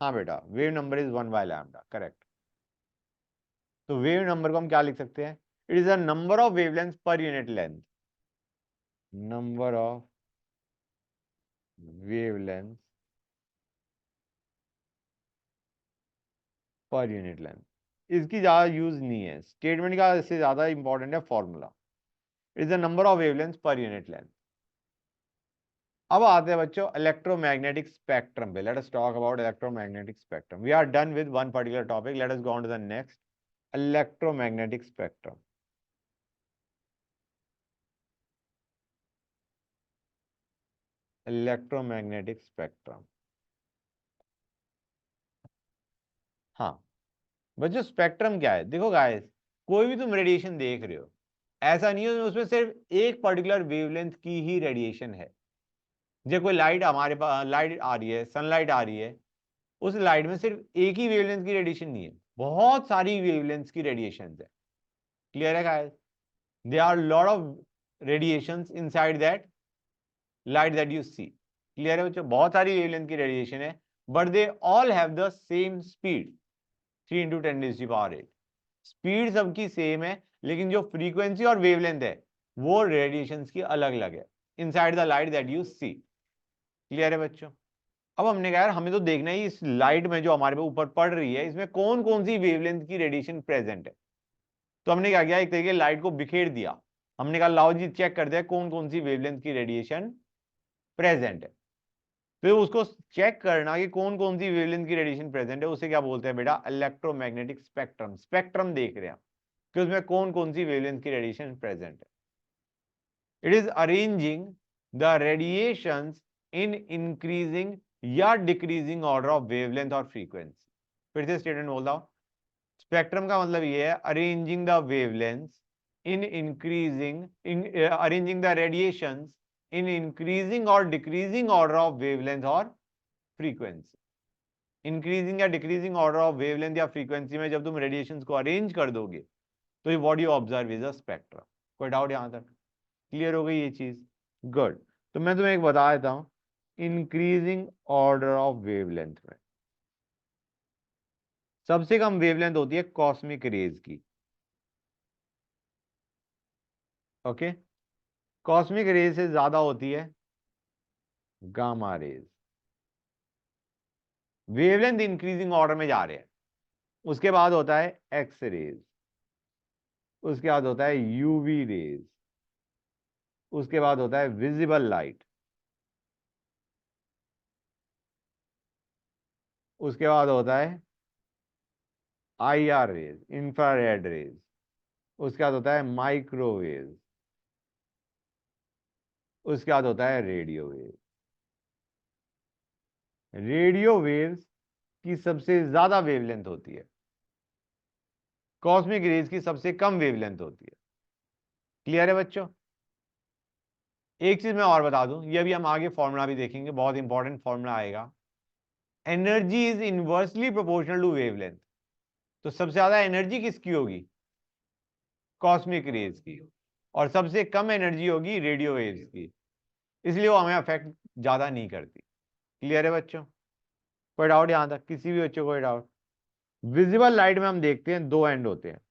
हाँ बेटा, वेव नंबर इज 1/λ, करेक्ट। तो वेव नंबर को हम क्या लिख सकते हैं? It is the number of wavelength per unit length, number of wavelength per unit length. इसकी ज्यादा यूज नहीं है, स्टेटमेंट का इससे ज्यादा इंपॉर्टेंट है formula. It is the number of wavelength per unit length. अब आते हैं बच्चों इलेक्ट्रोमैग्नेटिक स्पेक्ट्रम पे। Let us talk about electromagnetic spectrum. We are done with one particular topic, let us go on to the next, electromagnetic spectrum. Electromagnetic spectrum, हाँ बच्चों spectrum क्या है? देखो गाइस, कोई भी तुम रेडिएशन देख रहे हो, ऐसा नहीं है उसमें सिर्फ एक पर्टिकुलर वेवलेंथ की ही रेडिएशन है। जब कोई लाइट हमारे पास लाइट आ रही है, सनलाइट आ रही है, उस लाइट में सिर्फ एक ही वेवलेंथ की रेडिएशन नहीं है, बहुत सारी वेवलेंथ की रेडिएशन है। क्लियर है guys? there are lot of radiations inside that light that you see। Clear है बच्चों? बहुत सारी वेवलेंथ की रेडिएशन है, but they all have the same speed, 3 × 10⁸। Speed सबकी सेम है, लेकिन जो फ्रीक्वेंसी और वेवलेंथ है वो रेडिएशंस की अलग अलग है inside the light that you see. Clear है बच्चों? अब हमने कहा यार हमें तो देखना ही इस लाइट में जो हमारे पे ऊपर पड़ रही है, इसमें कौन कौन सी वेवलेंथ की रेडिएशन प्रेजेंट है। तो हमने क्या किया, एक तरीके लाइट को बिखेर दिया। हमने कहा लाओ जी चेक करते हैं कौन कौन सी वेवलेंथ की रेडिएशन प्रेजेंट है। फिर उसको चेक करना कि कौन कौन सी वेवलेंथ की रेडिएशन प्रेजेंट है, उसे क्या बोलते हैं बेटा? Electromagnetic spectrum. स्पेक्ट्रम देख रहे हैं कि उसमें कौन कौन सी वेवलेंथ की रेडिएशन प्रेजेंट है। It is arranging the radiations in increasing या डिक्रीजिंग ऑर्डर ऑफ वेवलेंथ और फ्रीक्वेंसी। फिर से स्टेटमेंट बोल रहा हूं, स्पेक्ट्रम का मतलब ये है arranging the wavelengths in increasing, arranging the radiations in increasing और डिक्रीजिंग ऑर्डर ऑफ वेवलेंथ और फ्रीक्वेंसी। इंक्रीजिंग या डिक्रीजिंग ऑर्डर ऑफ वेवलेंथ या फ्रीक्वेंसी में जब तुम रेडिएशंस को अरेंज कर दोगे तो ये what you observe is a spectrum. कोई डाउट यहां तक? क्लियर हो गई ये चीज? गुड। तो मैं तुम्हें एक बता देता हूं, इंक्रीजिंग ऑर्डर ऑफ वेवलेंथ में सबसे कम वेवलेंथ होती है कॉस्मिक रेज की। ओके, कॉस्मिक रेज से ज्यादा होती है gamma rays. Wavelength increasing order में जा रहे हैं। उसके बाद होता है एक्स रेज, उसके बाद होता है यूवी रेज, उसके बाद होता है विजिबल लाइट, उसके बाद होता है आईआर रेज, इंफ्रारेड रेज, उसके बाद होता है माइक्रोवेव, उसके बाद होता है रेडियो वेव। रेडियो वेव्स की सबसे ज्यादा वेवलेंथ होती है, कॉस्मिक रेज की सबसे कम वेवलेंथ होती है। क्लियर है बच्चों? एक चीज मैं और बता दूं, ये अभी हम आगे फॉर्मूला भी देखेंगे, बहुत इंपॉर्टेंट फॉर्मूला आएगा। Energy is inversely proportional to wavelength. तो सबसे ज्यादा एनर्जी किसकी होगी? कॉस्मिक रेज की। और सबसे कम एनर्जी होगी रेडियो वेव्स की, इसलिए वो हमें अफेक्ट ज्यादा नहीं करती। क्लियर है बच्चों? कोई डाउट यहां तक? किसी भी बच्चों को कोई डाउट? विजिबल लाइट में हम देखते हैं दो एंड होते हैं,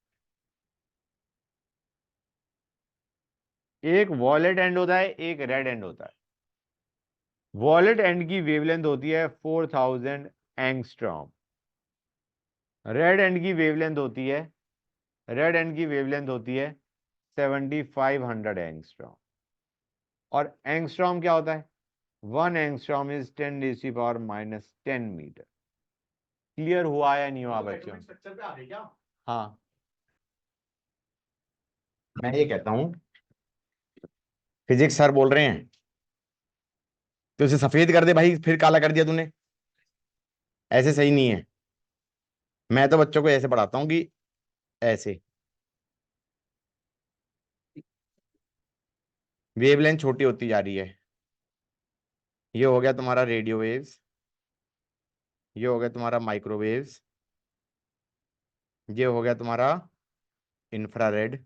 एक वॉयलेट एंड होता है, एक रेड एंड होता है। वॉयलेट एंड की वेवलेंथ होती है 4000 एंगस्ट्रॉम। रेड एंड की वेवलेंथ होती है, रेड एंड की वेवलेंथ होती है 7500 एंगस्ट्रॉम। और एंगस्ट्रॉम क्या होता है? 1 एंगस्ट्रॉम इज 10⁻⁻10 मीटर। क्लियर हुआ या नहीं हुआ बच्चों? स्ट्रक्चर पे आ रही क्या? हाँ, मैं ये कहता हूँ फिजिक्स सर बोल रहे हैं तो उसे सफेद कर दे भाई, फिर काला कर दिया तूने, ऐसे सही नहीं है। मैं तो बच्चों को ऐसे पढ़ाता हूँ कि ऐसे वेवलेंथ छोटी होती जा रही है। ये हो गया तुम्हारा रेडियो वेव्स, ये हो गया तुम्हारा माइक्रोवेव्स, ये हो गया तुम्हारा इंफ्रारेड।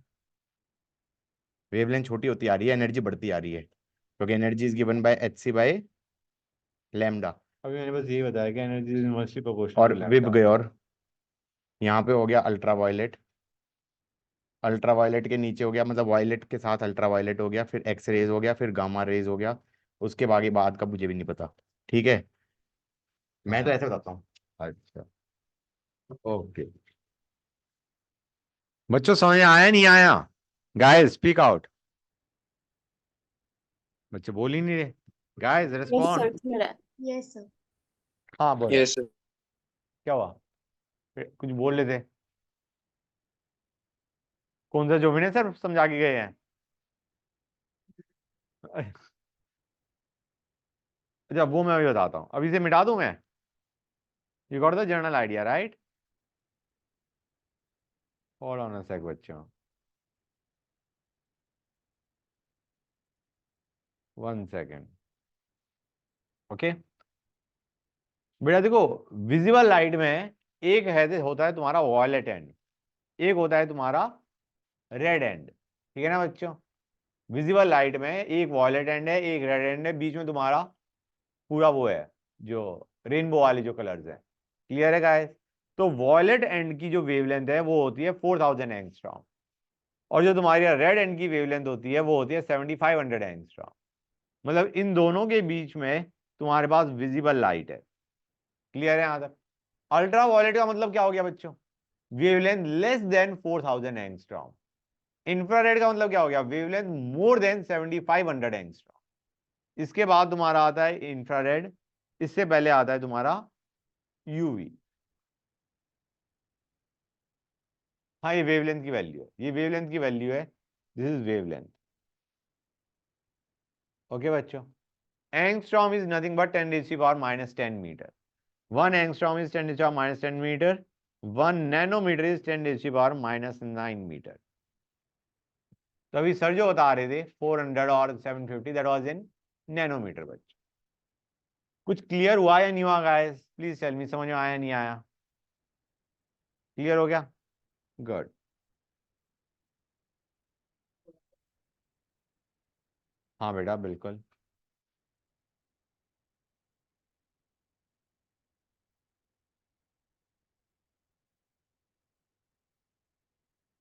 वेवलेंथ छोटी होती आ रही है, एनर्जी बढ़ती आ रही है, क्योंकि energy is given by h c by lambda. अभी मैंने बस यही बताया कि एनर्जी इज इनवर्सली प्रोपोर्शनल और विब गए, और यहाँ पे हो गया अल्ट्रा वायलेट, अल्ट्रा वायलेट के नीचे हो गया, मतलब वायलेट के साथ अल्ट्रा वायलेट हो गया, फिर एक्स रेज हो गया, फिर गामा रेज हो गया, उसके बाकी बाद का मुझे भी नहीं पता। ठीक है, मैं तो ऐसे बताता हूँ। अच्छा, ओके बच्चों, समझ आया नहीं आया? Guys speak out. बच्चे बोल ही नहीं रहे। Guys yes sir, respond. Clear है। Yes sir. हाँ बोलो। Yes sir. क्या हुआ? फिर कुछ बोल लेते। कौन सा जो भी सर समझा के गए हैं? अच्छा वो मैं अभी बताता हूँ, अभी से मिटा दूं मैं। You got the general idea right? Hold on a sec बच्चों, 1 सेकेंड। ओके बेटा देखो, विजिबल लाइट में एक है होता है तुम्हारा वॉयलेट एंड, एक होता है तुम्हारा रेड एंड। ठीक है ना बच्चों? विजिबल लाइट में एक वॉयलेट एंड है, एक रेड एंड है, बीच में तुम्हारा पूरा वो है जो रेनबो वाले जो कलर्स है। क्लियर है गाइस? तो वॉयलेट एंड की जो वेवलेंथ है वो होती है 4000 एंगस्ट्रॉम, और जो तुम्हारी रेड एंड की वेवलेंथ होती है वो होती है 7500 एंगस्ट्रॉम। मतलब इन दोनों के बीच में तुम्हारे पास विजिबल लाइट है। क्लियर है यहां तक? अल्ट्रा वॉयलेट का मतलब क्या हो गया बच्चों? Wavelength less than 4000 angstrom. Infrared का मतलब क्या हो गया? Wavelength more than 7500 angstrom. इसके बाद तुम्हारा आता है इंफ्रारेड, इससे पहले आता है तुम्हारा यूवी। हाँ ये वेवलेंथ की वैल्यू है, ये वेवलेंथ की वैल्यू है, दिस इज वेवलेंथ। ओके बच्चों, angstrom is nothing but 10⁻⁻10 metre. 1 angstrom is 10⁻⁻10 meter. 1 nanometer is 10⁻⁻9 metre. तो अभी सर जो बता रहे थे 400 और 750, दैट वाज इन नैनोमीटर। बच्चों कुछ क्लियर हुआ या नहीं हुआ गाइस? प्लीज टेल मी, समझ में आया नहीं आया? क्लियर हो गया? गुड। हाँ बेटा बिल्कुल।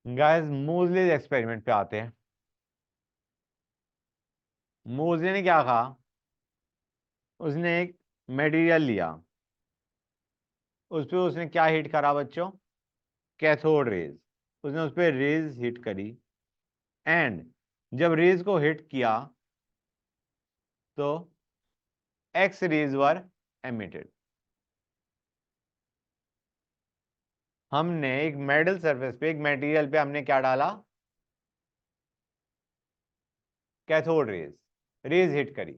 गाइस मोजले एक्सपेरिमेंट पे आते हैं। मोजले ने क्या कहा? उसने एक मटेरियल लिया, उस पर उसने क्या हिट करा बच्चों? Cathode rays. उसने उस पर रेज हिट करी, एंड जब रेज को हिट किया तो एक्स रेज वर एमिटेड। हमने एक मेटल सरफेस पे, एक मटेरियल पे हमने क्या डाला? Cathode rays. रेज हिट करी,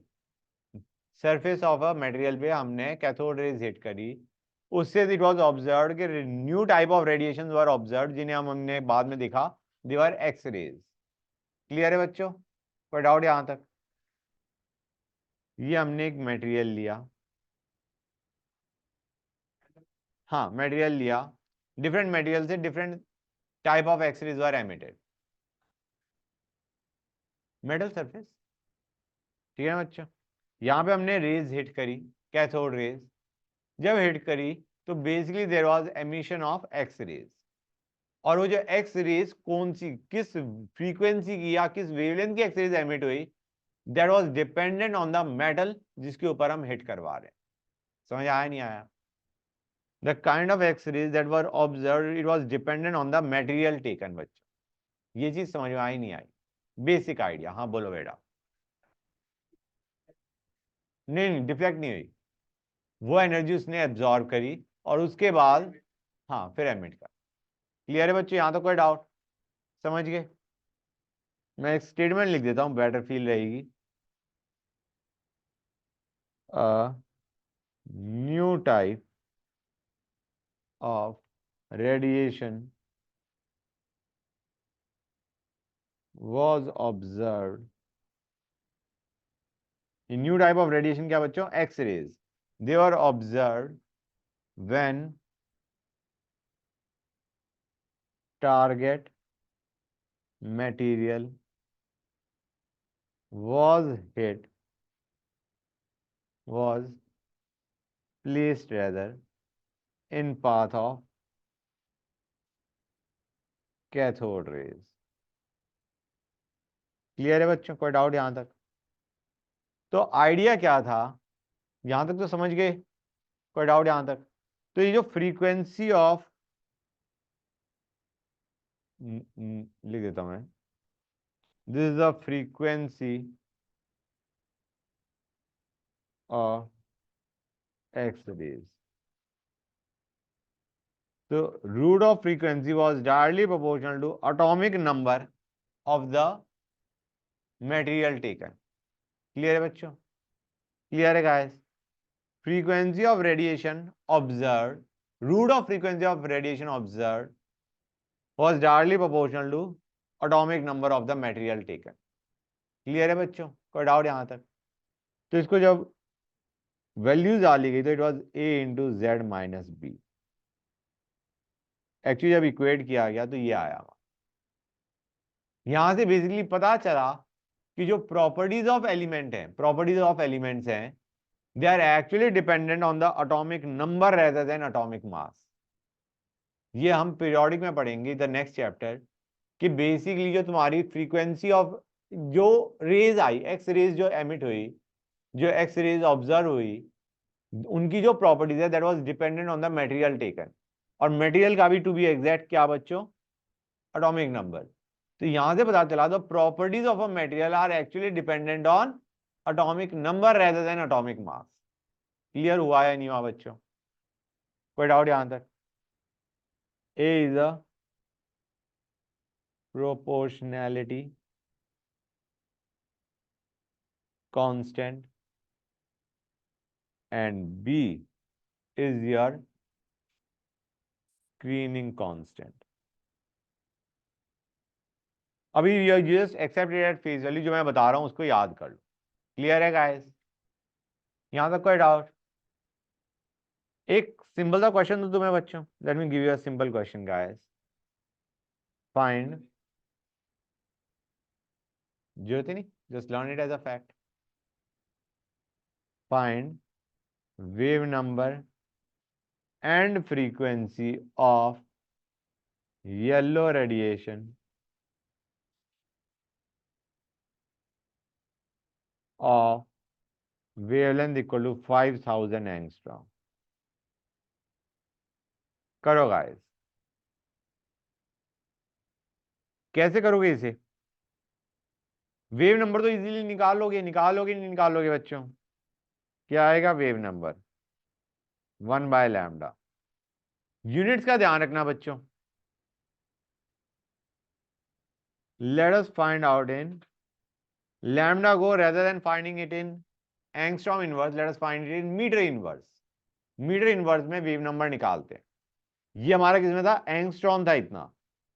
सरफेस ऑफ अ मटेरियल पे हमने कैथोड रेज हिट करी। उससे इट वाज ऑब्जर्व्ड कि new type of radiations were observed, जिन्हें हमने बाद में देखा दे वर एक्स रेज। क्लियर है बच्चों? कोई डाउट यहां तक? ये हमने एक मटेरियल लिया, हाँ मटेरियल लिया, डिफरेंट मटेरियल से different type of x rays were emitted. Metal surface. ठीक है बच्चों? यहाँ पे हमने रेज हिट करी, कैथोड रेज। जब हिट करी तो basically there was emission of x rays, और वो जो एक्स रेज कौन सी, किस फ्रीक्वेंसी की या किस वेवलेंथ की एक्स रेज एमिट हुई, that was dependent on the metal जिसके ऊपर हम हिट करवा रहे हैं। समझ आया नहीं आया? The kind of x rays that were observe, it was dependent on the material taken. बच्चों ये चीज समझ में आई नहीं आई? Basic idea. हाँ बोलो बेटा। नहीं डिफ्लेक्ट नहीं हुई, वो एनर्जी उसने एब्जॉर्ब करी और उसके बाद हाँ फिर एमिट कर। क्लियर है बच्चों? यहां तो कोई डाउट? समझ गए? मैं एक स्टेटमेंट लिख देता हूं, बेटर फील रहेगी। New type of radiation was observed। New type of radiation क्या बच्चों? X rays. They were observed when target material was hit, was placed rather in path of cathode rays. Clear है बच्चों, कोई doubt यहां तक? तो idea क्या था, यहां तक तो समझ गए, कोई डाउट यहां तक? तो ये जो फ्रीक्वेंसी ऑफ, लिख देता हूं मैं, this is the frequency of x rays. तो root of frequency was directly proportional to atomic number of the material taken. Clear है बच्चों? क्लियर है guys? frequency of radiation observed, root of frequency of radiation observed was directly proportional to atomic number of the material taken. Clear है बच्चों, कोई doubt यहां तक? तो इसको जब वैल्यूज डाली गई तो it was a into Z minus b. Actually जब इक्वेट किया गया तो ये आया. यहां से बेसिकली पता चला कि जो प्रॉपर्टीज ऑफ एलिमेंट है, प्रॉपर्टीज ऑफ एलिमेंट्स हैं, they are actually dependent on the atomic number rather than atomic mass. ये हम पीरियोडिक में पढ़ेंगे द नेक्स्ट चैप्टर कि बेसिकली जो तुम्हारी फ्रीक्वेंसी ऑफ जो रेज आई, एक्स रेज जो एमिट हुई, जो एक्स रेज ऑब्जर्व हुई, उनकी जो प्रॉपर्टीज है that was dependent on the material taken. और मटेरियल का भी टू बी एग्जैक्ट क्या बच्चों? Atomic number. तो यहां से पता चला the properties of a material are actually dependent on atomic number rather than atomic mass. Clear हुआ या नहीं हुआ बच्चों? कोई डाउट यहां तक? A is a proportionality constant and B is your screening constant. अभी ये just accepted at face value जो मैं बता रहा हूं उसको याद कर लो. क्लियर है गाइस? यहां तक कोई डाउट? एक सिंपल सा क्वेश्चन दो तुम्हें बच्चों. Let me give you a simple question guys. Find, जरूरत ही नहीं, just learn it as a fact. Find wave number and frequency of yellow radiation of wavelength equal to 5000 angstrom. करो guys. कैसे करोगे इसे? वेव नंबर तो easily निकालोगे, निकालोगे नहीं निकालोगे बच्चों? क्या आएगा वेव नंबर? 1/λ. यूनिट्स का ध्यान रखना बच्चों. Let us find out in lambda go rather than finding it in angstrom inverse. Let us find it in metre inverse. Metre inverse में वेव नंबर निकालते हैं. ये हमारा किसमें था? एंगस्ट्रॉम था इतना.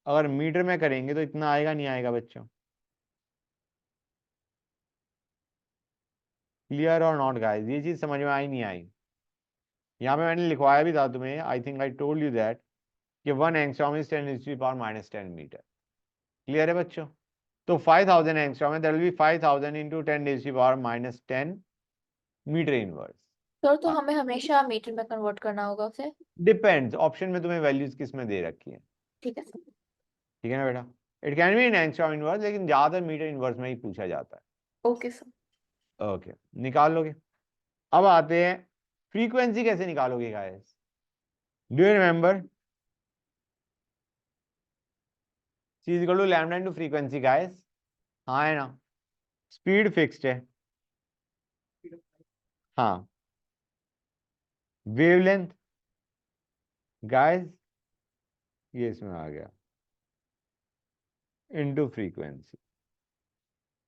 अगर मीटर में करेंगे तो इतना आएगा नहीं आएगा बच्चों? क्लियर और नॉट गाइस? ये चीज समझ में आई नहीं आई? यहाँ पे मैंने लिखवाया भी था तुम्हें, I think I told you that कि 1 एंगस्ट्रॉम इज 10⁻⁻10 मीटर. क्लियर है बच्चों? तो 5000 एंगस्ट्रॉम है, that will be 5000 into 10⁻⁻10 metre inverse. Sir तो हमें हमेशा मीटर में कन्वर्ट करना होगा उसे? डिपेंड्स, ऑप्शन में तुम्हें वैल्यूज किस में दे रखी है. ठीक है सर. ठीक है ना बेटा? It can be in angstrom inverse, लेकिन ज्यादातर मीटर इनवर्स में ही पूछा जाता है. Okay sir. ओके, निकाल लोगे. अब आते हैं फ्रीक्वेंसी कैसे निकालोगे guys? Do you remember? C is equal to lambda into frequency guys. हाँ है ना? स्पीड फिक्स्ड है. हाँ. वेवलेंथ गाइस ये इसमें आ गया इनटू फ्रीक्वेंसी.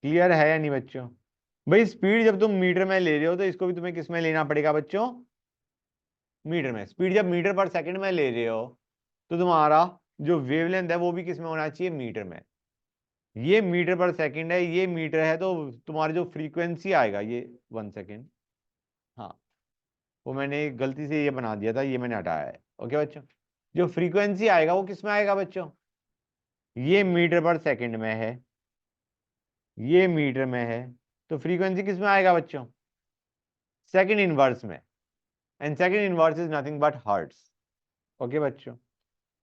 क्लियर है या नहीं बच्चों? भाई स्पीड जब तुम मीटर में ले रहे हो तो इसको भी तुम्हें किस में लेना पड़ेगा बच्चों? मीटर में. स्पीड जब मीटर पर सेकंड में ले रहे हो तो तुम्हारा जो वेवलेंथ है वो भी किस में होना चाहिए? मीटर में. ये मीटर पर सेकंड है, ये मीटर है, तो तुम्हारी जो फ्रीक्वेंसी आएगा ये 1 सेकंड. हाँ, वो मैंने गलती से ये बना दिया था, ये मैंने हटाया है. ओके बच्चों? जो फ्रीक्वेंसी आएगा वो किस में आएगा बच्चों? ये मीटर पर सेकंड में है, ये मीटर में है, तो फ्रीक्वेंसी किस में आएगा बच्चों? सेकंड इनवर्स में. And second inverse is nothing but hertz. Okay बच्चों,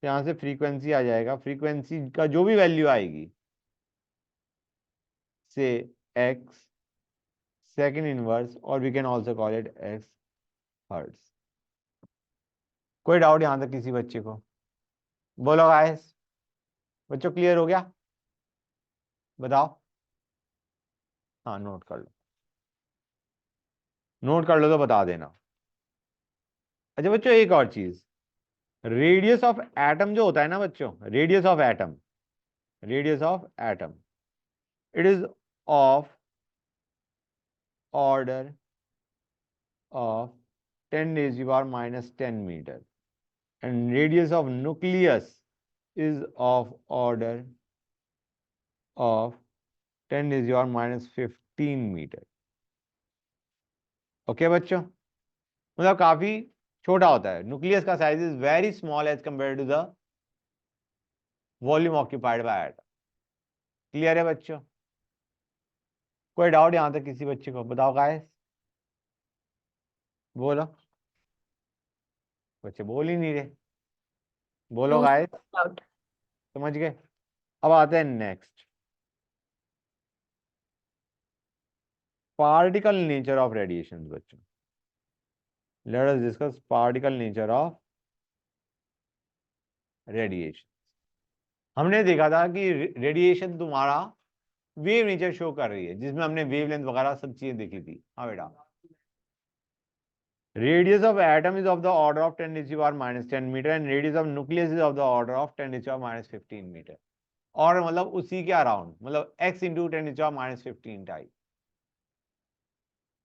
यहां से फ्रीक्वेंसी आ जाएगा, फ्रीक्वेंसी का जो भी वैल्यू आएगी से x सेकंड इनवर्स, और we can also call it x hertz. कोई डाउट यहां तक किसी बच्चे को? बोलो गाइस, बच्चों क्लियर हो गया? बताओ। हाँ नोट कर लो, नोट कर लो तो बता देना। अच्छा बच्चों एक और चीज, रेडियस ऑफ एटम जो होता है ना बच्चों, radius of atom, radius of atom, it is of order of 10 raised to the power minus 10 meter, and radius of nucleus is of order of 10 raised to the power minus 15 meter। Okay बच्चों, मतलब काफी छोटा होता है, nucleus का size is very small as compare to the volume occupied by atom. Clear है बच्चों? कोई डाउट यहां तक किसी बच्चे को? बताओ गाइस, बोलो। बच्चे बोल ही नहीं रहे, बोलो नो गाइस। डाउट। समझ गए? अब आते हैं next, particle nature of radiation. बच्चों let us discuss particle nature of radiation. हमने देखा था कि रेडिएशन तुम्हारा वेव नेचर शो कर रही है, जिसमें हमने वेवलेंथ वगैरह सब चीजें देखी थी। हाँ बेटा, radius of atom is of the order of 10 raised to the power minus 10 meter, and radius of nucleus is of the order of 10 raised to the power minus 15 meter। और मतलब उसी के अराउंड, मतलब x into 10 raised to the power minus 15 type.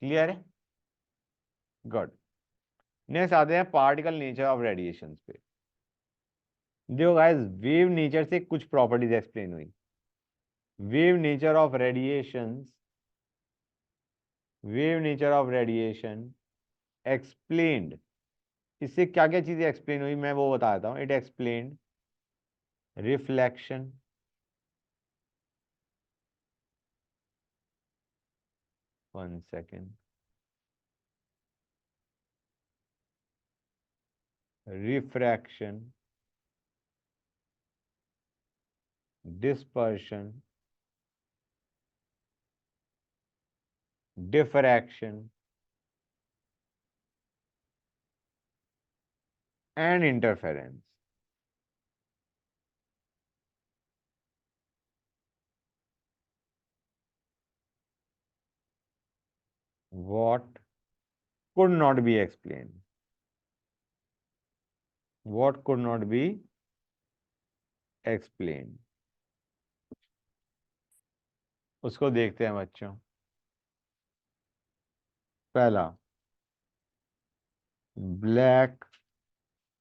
Clear है? Good. Next आते हैं particle nature of radiation पे। देखो गाइस, वेव नेचर से कुछ प्रॉपर्टीज एक्सप्लेन हुई। Wave nature of radiation, wave nature of radiation explained, इससे क्या क्या चीजें एक्सप्लेन हुई मैं वो बताता हूं। It explained reflection, one second, refraction, dispersion, diffraction and interference। What could not be explained, what could not be explained, उसको देखते हैं बच्चों। पहला, ब्लैक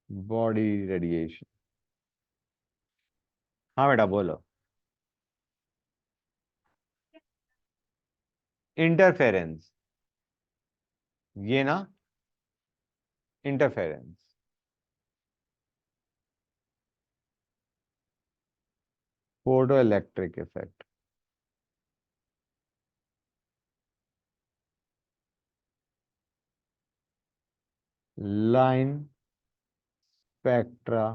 बॉडी रेडिएशन। हाँ बेटा बोलो। इंटरफेरेंस, ये ना, interference. Photo electric effect, line spectra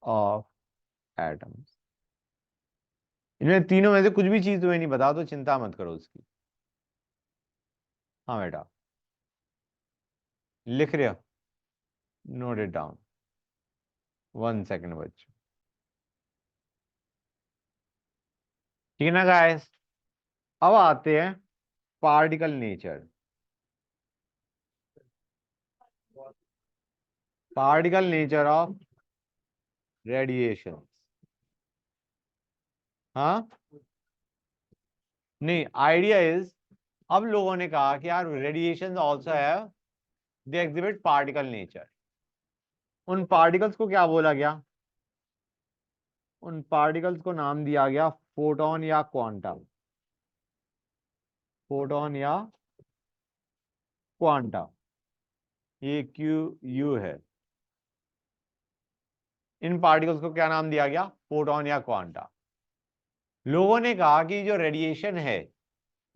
of atoms. इनमें तीनों में से कुछ भी चीज तुम्हें नहीं बता तो चिंता मत करो उसकी। हाँ बेटा, लिख रहे हो? Note it down, one second बच्चों। ठीक है ना गाइस? अब आते हैं particle nature. Particle nature of radiation. हाँ नहीं, आइडिया इज, अब लोगों ने कहा कि यार radiation also have, they exhibit particle nature. उन पार्टिकल्स को क्या बोला गया? उन पार्टिकल्स को नाम दिया गया फोटोन या क्वांटा। फोटोन या क्वांटा, ये क्यू यू है। इन पार्टिकल्स को क्या नाम दिया गया? फोटोन या क्वांटा। लोगों ने कहा कि जो रेडिएशन है,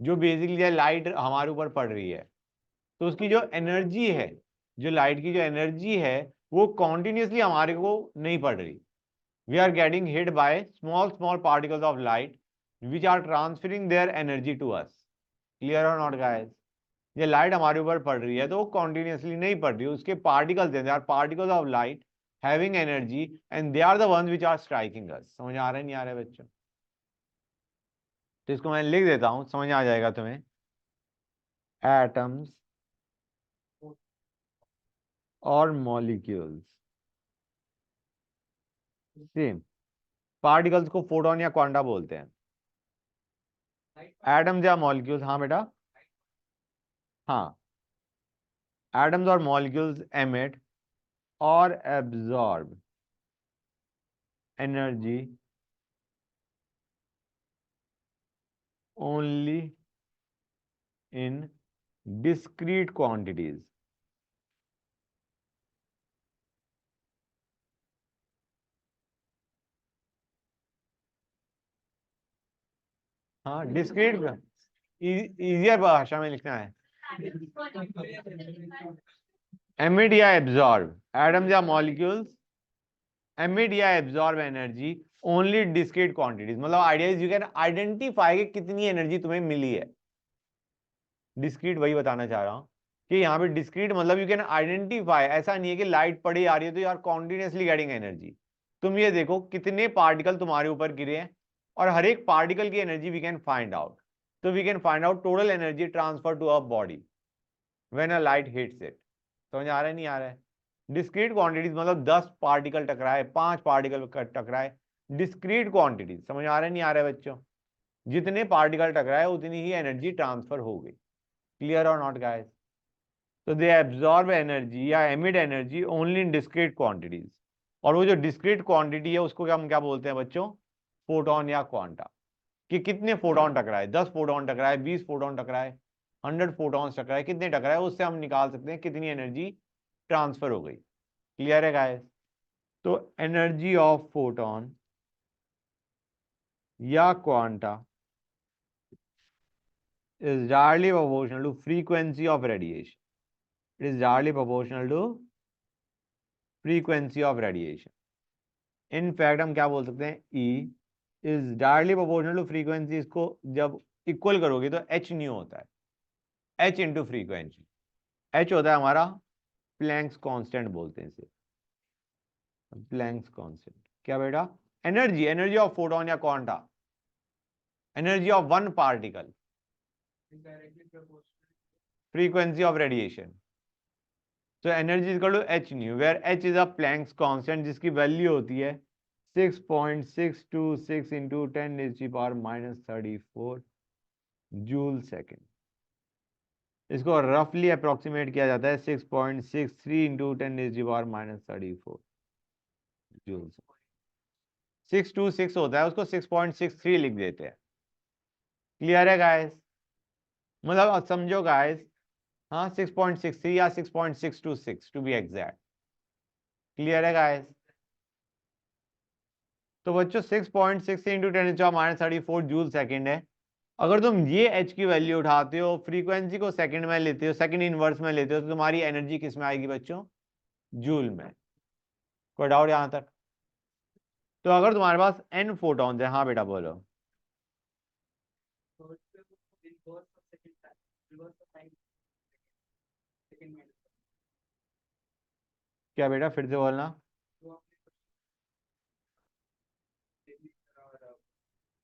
जो बेसिकली लाइट हमारे ऊपर पड़ रही है, तो उसकी जो एनर्जी है, जो लाइट की जो एनर्जी है, वो कॉन्टिन्यूसली हमारे को नहीं पड़ रही। We are getting hit by small small particles of light which are transferring their energy to us. Clear और नॉट गाइस? ये लाइट हमारे ऊपर पड़ रही है तो वो कॉन्टिन्यूसली नहीं पड़ रही, उसके पार्टिकल्स हैं, they are particles of light having energy and they are the ones which are striking us. समझ आ रहा है नहीं आ रहा है बच्चों? तो इसको मैं लिख देता हूं, समझ आ जाएगा तुम्हें। एटम्स और मॉलिक्यूल्स सेम, पार्टिकल्स को फोटोन या क्वांटा बोलते हैं। एटम्स या मॉलिक्यूल्स, हाँ बेटा, हाँ, एटम्स और मॉलिक्यूल्स एमिट और absorb energy only in discrete quantities. हाँ, डिस्क्रीट, इजियर भाषा में लिखना है। एमिट या एब्जॉर्ब, एटम्स या मॉलिक्यूल्स एमिट या absorb energy only discrete quantities. मतलब idea is you can identify कि कितनी एनर्जी तुम्हें मिली है। डिस्क्रीट वही बताना चाह रहा हूं कि यहाँ पे डिस्क्रीट मतलब यू कैन आइडेंटिफाई। ऐसा नहीं है कि लाइट पड़ी आ रही है तो you are continuously getting energy. तुम ये देखो कितने पार्टिकल तुम्हारे ऊपर गिरे हैं और हर एक पार्टिकल की energy we can find out. तो we can find out total energy transfer to our body when a light hits it. समझ आ रहा है नहीं आ रहा है? डिस्क्रीट क्वांटिटीज मतलब 10 पार्टिकल टकराए, 5 पार्टिकल टकराए, डिस्क्रीट क्वांटिटीज। समझ आ रहा है नहीं आ रहा है बच्चों? जितने पार्टिकल टकराए उतनी ही एनर्जी ट्रांसफर हो गई। क्लियर और नॉट गाइस? तो दे एब्जॉर्ब एनर्जी या emit energy only in discrete quantities. और वो जो डिस्क्रीट क्वांटिटी है उसको क्या हम क्या बोलते हैं बच्चों? फोटोन या क्वांटा। कि कितने फोटोन टकराए, 10 फोटोन टकराए, 20 फोटोन टकराए, 100 फोटोन टकराए, कितने टकराए, उससे हम निकाल सकते हैं कितनी एनर्जी ट्रांसफर हो गई। क्लियर है गाइस? तो एनर्जी ऑफ फोटोन या quanta is directly proportional to frequency of radiation. It is directly proportional to frequency of radiation. In fact हम क्या बोल सकते हैं? E is directly proportional to frequency। इसको जब इक्वल करोगे तो h न्यू होता है, h इंटू फ्रीक्वेंसी। h होता है हमारा प्लैंक्स कांस्टेंट बोलते हैं इसे, प्लैंक्स कांस्टेंट। क्या बेटा? एनर्जी, एनर्जी ऑफ फोटोन या quanta, energy of one particle, frequency of radiation। तो energy equal to h nu, where h is a Planck's constant जिसकी वैल्यू होती है 6.626 इंटू 10⁻⁻34 जूल सेकेंड। इसको रफली अप्रोक्सीमेट किया जाता है 6.63 इंटू 10⁻⁻34 जूल। 626 होता है, उसको 6.63 लिख देते हैं। क्लियर है गाइस? मतलब अब समझो गाइस, हाँ 6.63 या 6.626 टू बी एग्जैक्ट। क्लियर है गाइस? तो बच्चों 6.6 इंटू 10⁻⁻34 जूल सेकेंड है। अगर तुम ये h की वैल्यू उठाते हो, फ्रीक्वेंसी को सेकंड में लेते हो, सेकंड इनवर्स में लेते हो, तो तुम्हारी एनर्जी किस में आएगी बच्चों? जूल में। कोई डाउट यहां तक? तो अगर तुम्हारे पास n फोटॉन्स है, हाँ बेटा बोलो। क्या बेटा फिर से बोलना।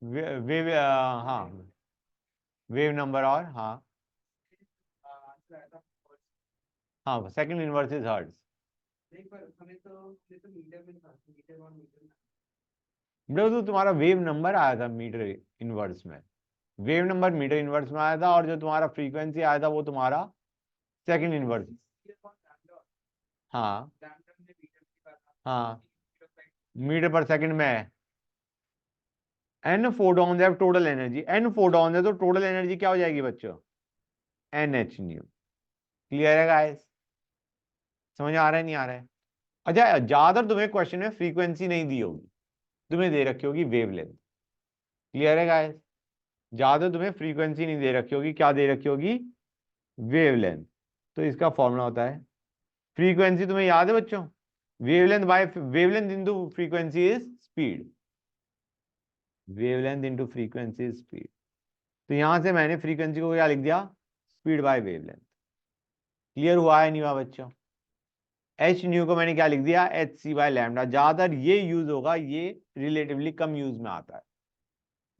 वेव, हाँ, वेव नंबर और हाँ, हाँ सेकंड इनवर्स इज हर्ट्ज। बेटा तो तुम्हारा वेव नंबर आया था मीटर इनवर्स में, वेव नंबर मीटर इनवर्स में आया था, और जो तुम्हारा फ्रीक्वेंसी आया था वो तुम्हारा सेकंड इनवर्स। हाँ, हाँ, मीटर पर सेकंड में है। एन फोटॉन्स है, टोटल एनर्जी एन फोटॉन्स है, तो टोटल एनर्जी क्या हो जाएगी बच्चों? N h nu. क्लियर है गाइस? समझ आ रहा है नहीं आ रहा है? अच्छा, ज्यादातर तुम्हें क्वेश्चन में फ्रीक्वेंसी नहीं दी होगी, तुम्हें दे रखी होगी वेवलेंथ। क्लियर है गाइस? ज्यादा तुम्हें फ्रीक्वेंसी नहीं दे रखी होगी, क्या दे रखी होगी? वेवलेंथ। तो इसका फॉर्मूला होता है, फ्रीक्वेंसी तुम्हें याद है बच्चों, wavelength by wavelength into frequency is speed, wavelength into frequency is speed. तो यहां से मैंने फ्रीक्वेंसी को क्या लिख दिया, स्पीड बाय वेवलेंथ। क्लियर हुआ है नहीं हुआ बच्चों? एच न्यू को मैंने क्या लिख दिया, एच सी बाय लैम्डा। ज्यादातर ये यूज होगा, ये रिलेटिवली कम यूज में आता है।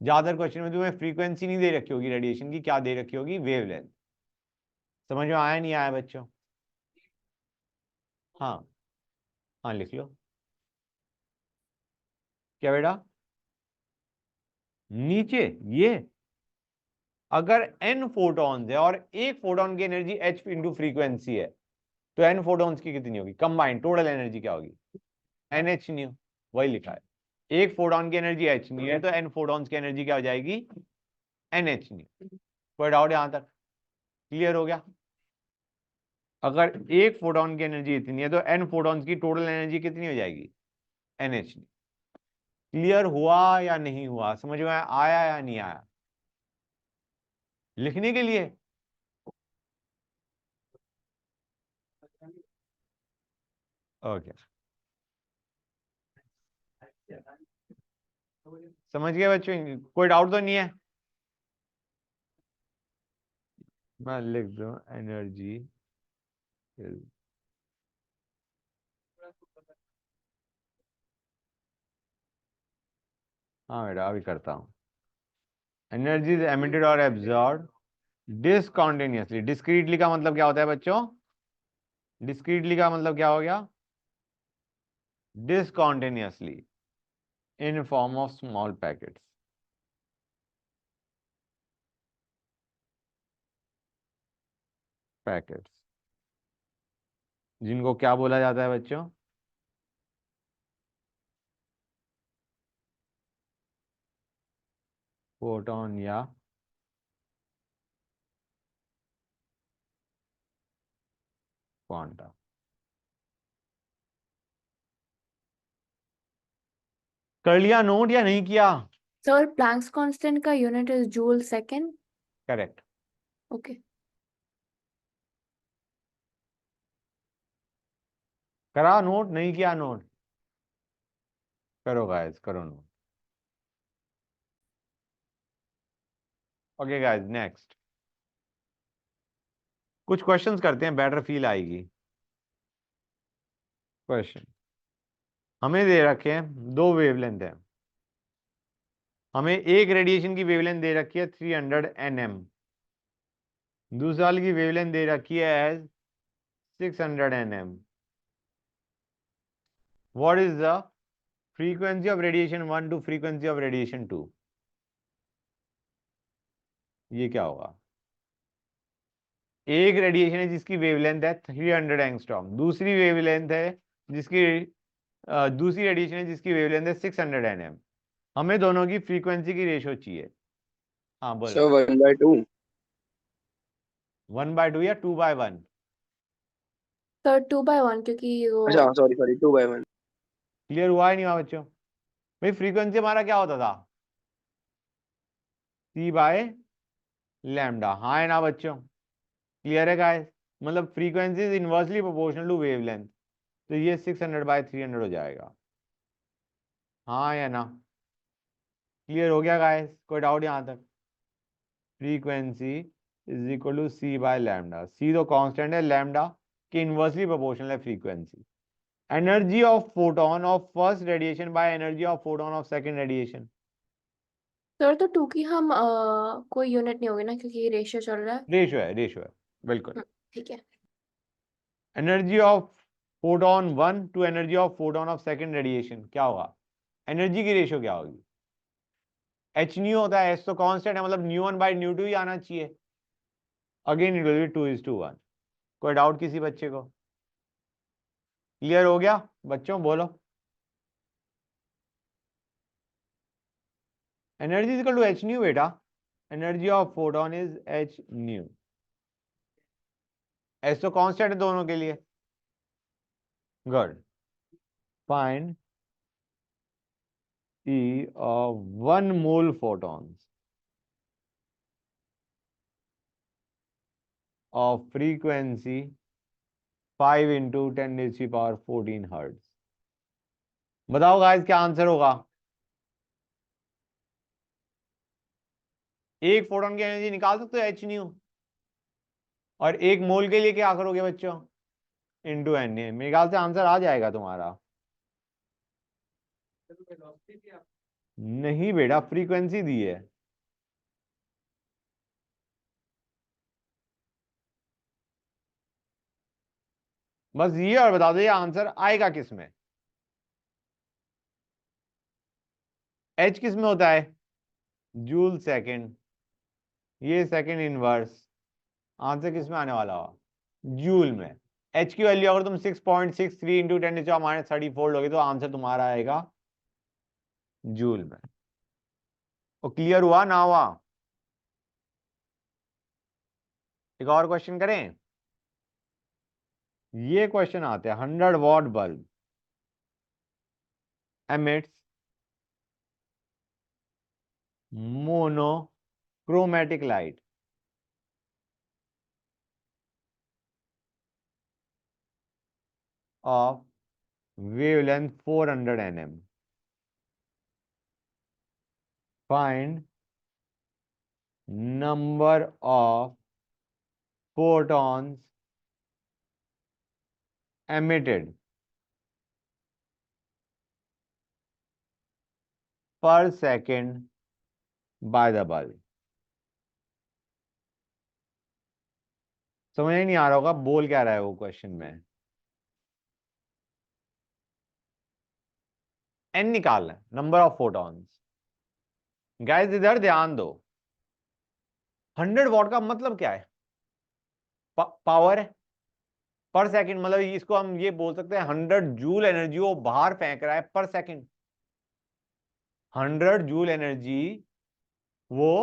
ज्यादातर क्वेश्चन में तुम्हें फ्रीक्वेंसी नहीं दे रखी होगी रेडिएशन की, क्या दे रखी होगी, वेवलेंथ। समझ में आया नहीं आया बच्चों? हाँ हाँ लिख लो। क्या बेटा? नीचे ये, अगर n फोटॉन्स है और एक फोटोन की एनर्जी h इंटू फ्रीक्वेंसी है, तो n फोटॉन्स की कितनी होगी कंबाइंड टोटल एनर्जी क्या होगी, NH न्यू। वही लिखा है, एक फोटोन की एनर्जी h न्यू है तो n फोटॉन्स की एनर्जी क्या हो जाएगी, NH न्यू। कोई डाउट यहां तक? क्लियर हो गया? अगर एक फोटोन की एनर्जी इतनी है तो n फोटॉन्स की टोटल एनर्जी कितनी हो जाएगी, NH न्यू। क्लियर हुआ या नहीं हुआ, समझ में आया या नहीं आया? लिखने के लिए ओके, समझ गए बच्चों? कोई डाउट तो नहीं है? मैं लिख दूं एनर्जी, हाँ बेटा अभी करता हूँ। एनर्जी इज एमिटेड और एब्जॉर्ब डिसकॉन्टिन्यूसली। डिस्क्रीटली का मतलब क्या होता है बच्चों, डिस्क्रीटली का मतलब क्या हो गया, डिसकॉन्टिन्यूसली in form of small packets. Packets जिनको क्या बोला जाता है बच्चों, फोटोन या क्वांटा। कर लिया नोट या नहीं किया? सर प्लैंक्स कांस्टेंट का unit is joule second. Correct. Okay. करा नोट, नहीं किया नोट? करो गाइस, करो नोट। ओके गाइस नेक्स्ट कुछ क्वेश्चंस करते हैं, बेटर फील आएगी। क्वेश्चन हमें दे रखे हैं, दो वेवलेंथ है। हमें एक रेडिएशन की वेवलेंथ दे रखी है 300 nm, दूसरे वाले की वेवलेंथ दे रखी है as 600 nm। What is the frequency of radiation 1 to frequency of radiation 2? ये क्या होगा? एक रेडिएशन है जिसकी वेवलेंथ है 300 एंगस्ट्रॉम, दूसरी वेवलेंथ है जिसकी दूसरी रेडिएशन है जिसकी वेवलेंथ है 600 nm। हमें दोनों की फ्रीक्वेंसी की रेशो चाहिए। हाँ बोलो। सो 1/2। 1/2 या 2/1? सर 2/1 क्योंकि वो अच्छा सॉरी सॉरी 2/1। क्लियर हुआ ही नहीं हुआ बच्चों? भाई फ्रीक्वेंसी हमारा क्या होता था, सी बाय लैम्डा। हाँ है ना बच्चों? क्लियर है गाइस? मतलब frequency is inversely proportional to wavelength, तो ये 600/300 हो जाएगा। हाँ या ना? क्लियर हो गया गाइस? कोई डाउट यहां तक? Frequency is equal to c by lambda. C तो कांस्टेंट है, लैम्डा के इनवर्सली प्रोपोर्शनल है frequency. Energy of photon of first radiation by energy of photon of second radiation. Sir तो 2 की हम कोई यूनिट नहीं होगी ना क्योंकि रेशियो चल रहा है। रेशो है, रेशो है बिल्कुल। ठीक है। Energy of photon 1 to energy of photon of second radiation क्या होगा, एनर्जी की रेशो क्या होगी? एच न्यू होता है, एच तो कांस्टेंट है, मतलब ν1/ν2 ही आना चाहिए। Again it will B 2:1। कोई डाउट किसी बच्चे को? क्लियर हो गया बच्चों? बोलो। Energy is equal to h nu बेटा। Energy of photon is h nu. H तो कांस्टेंट है दोनों के लिए। Good. Find E of 1 mole photons of frequency 5 into 10⁻14 hertz. बताओ गाइस क्या आंसर होगा। एक फोटोन की एनर्जी निकाल सकते हो एच न्यू, और एक मोल के लिए क्या करोगे बच्चों, इंटू एन ए। मेरे ख्याल से आंसर आ जाएगा तुम्हारा। नहीं बेटा, फ्रीक्वेंसी दी है। बस ये और बता दो ये आंसर आएगा किस में। एच किस में होता है, जूल सेकंड, ये सेकंड इनवर्स। आंसर किस में आने वाला हो, जूल में। एच की वैल्यू अगर तुम 6.63 इंटू 10⁻34 लोगे तो आंसर तुम्हारा आएगा जूल में। और क्लियर हुआ ना हुआ। एक और क्वेश्चन करें। ये क्वेश्चन आते हैं 100 what bulb emits monochromatic light of wavelength 400 nm. Find number of photons emitted per second by the bulb. समझ ही नहीं आ रहा होगा बोल क्या रहा है वो क्वेश्चन में। एन निकालना है, नंबर ऑफ फोटॉन्स। गाइस इधर ध्यान दो, 100 वॉट का मतलब क्या है, पावर है पर सेकंड। मतलब इसको हम ये बोल सकते हैं 100 जूल एनर्जी वो बाहर फेंक रहा है पर सेकंड। 100 जूल एनर्जी वो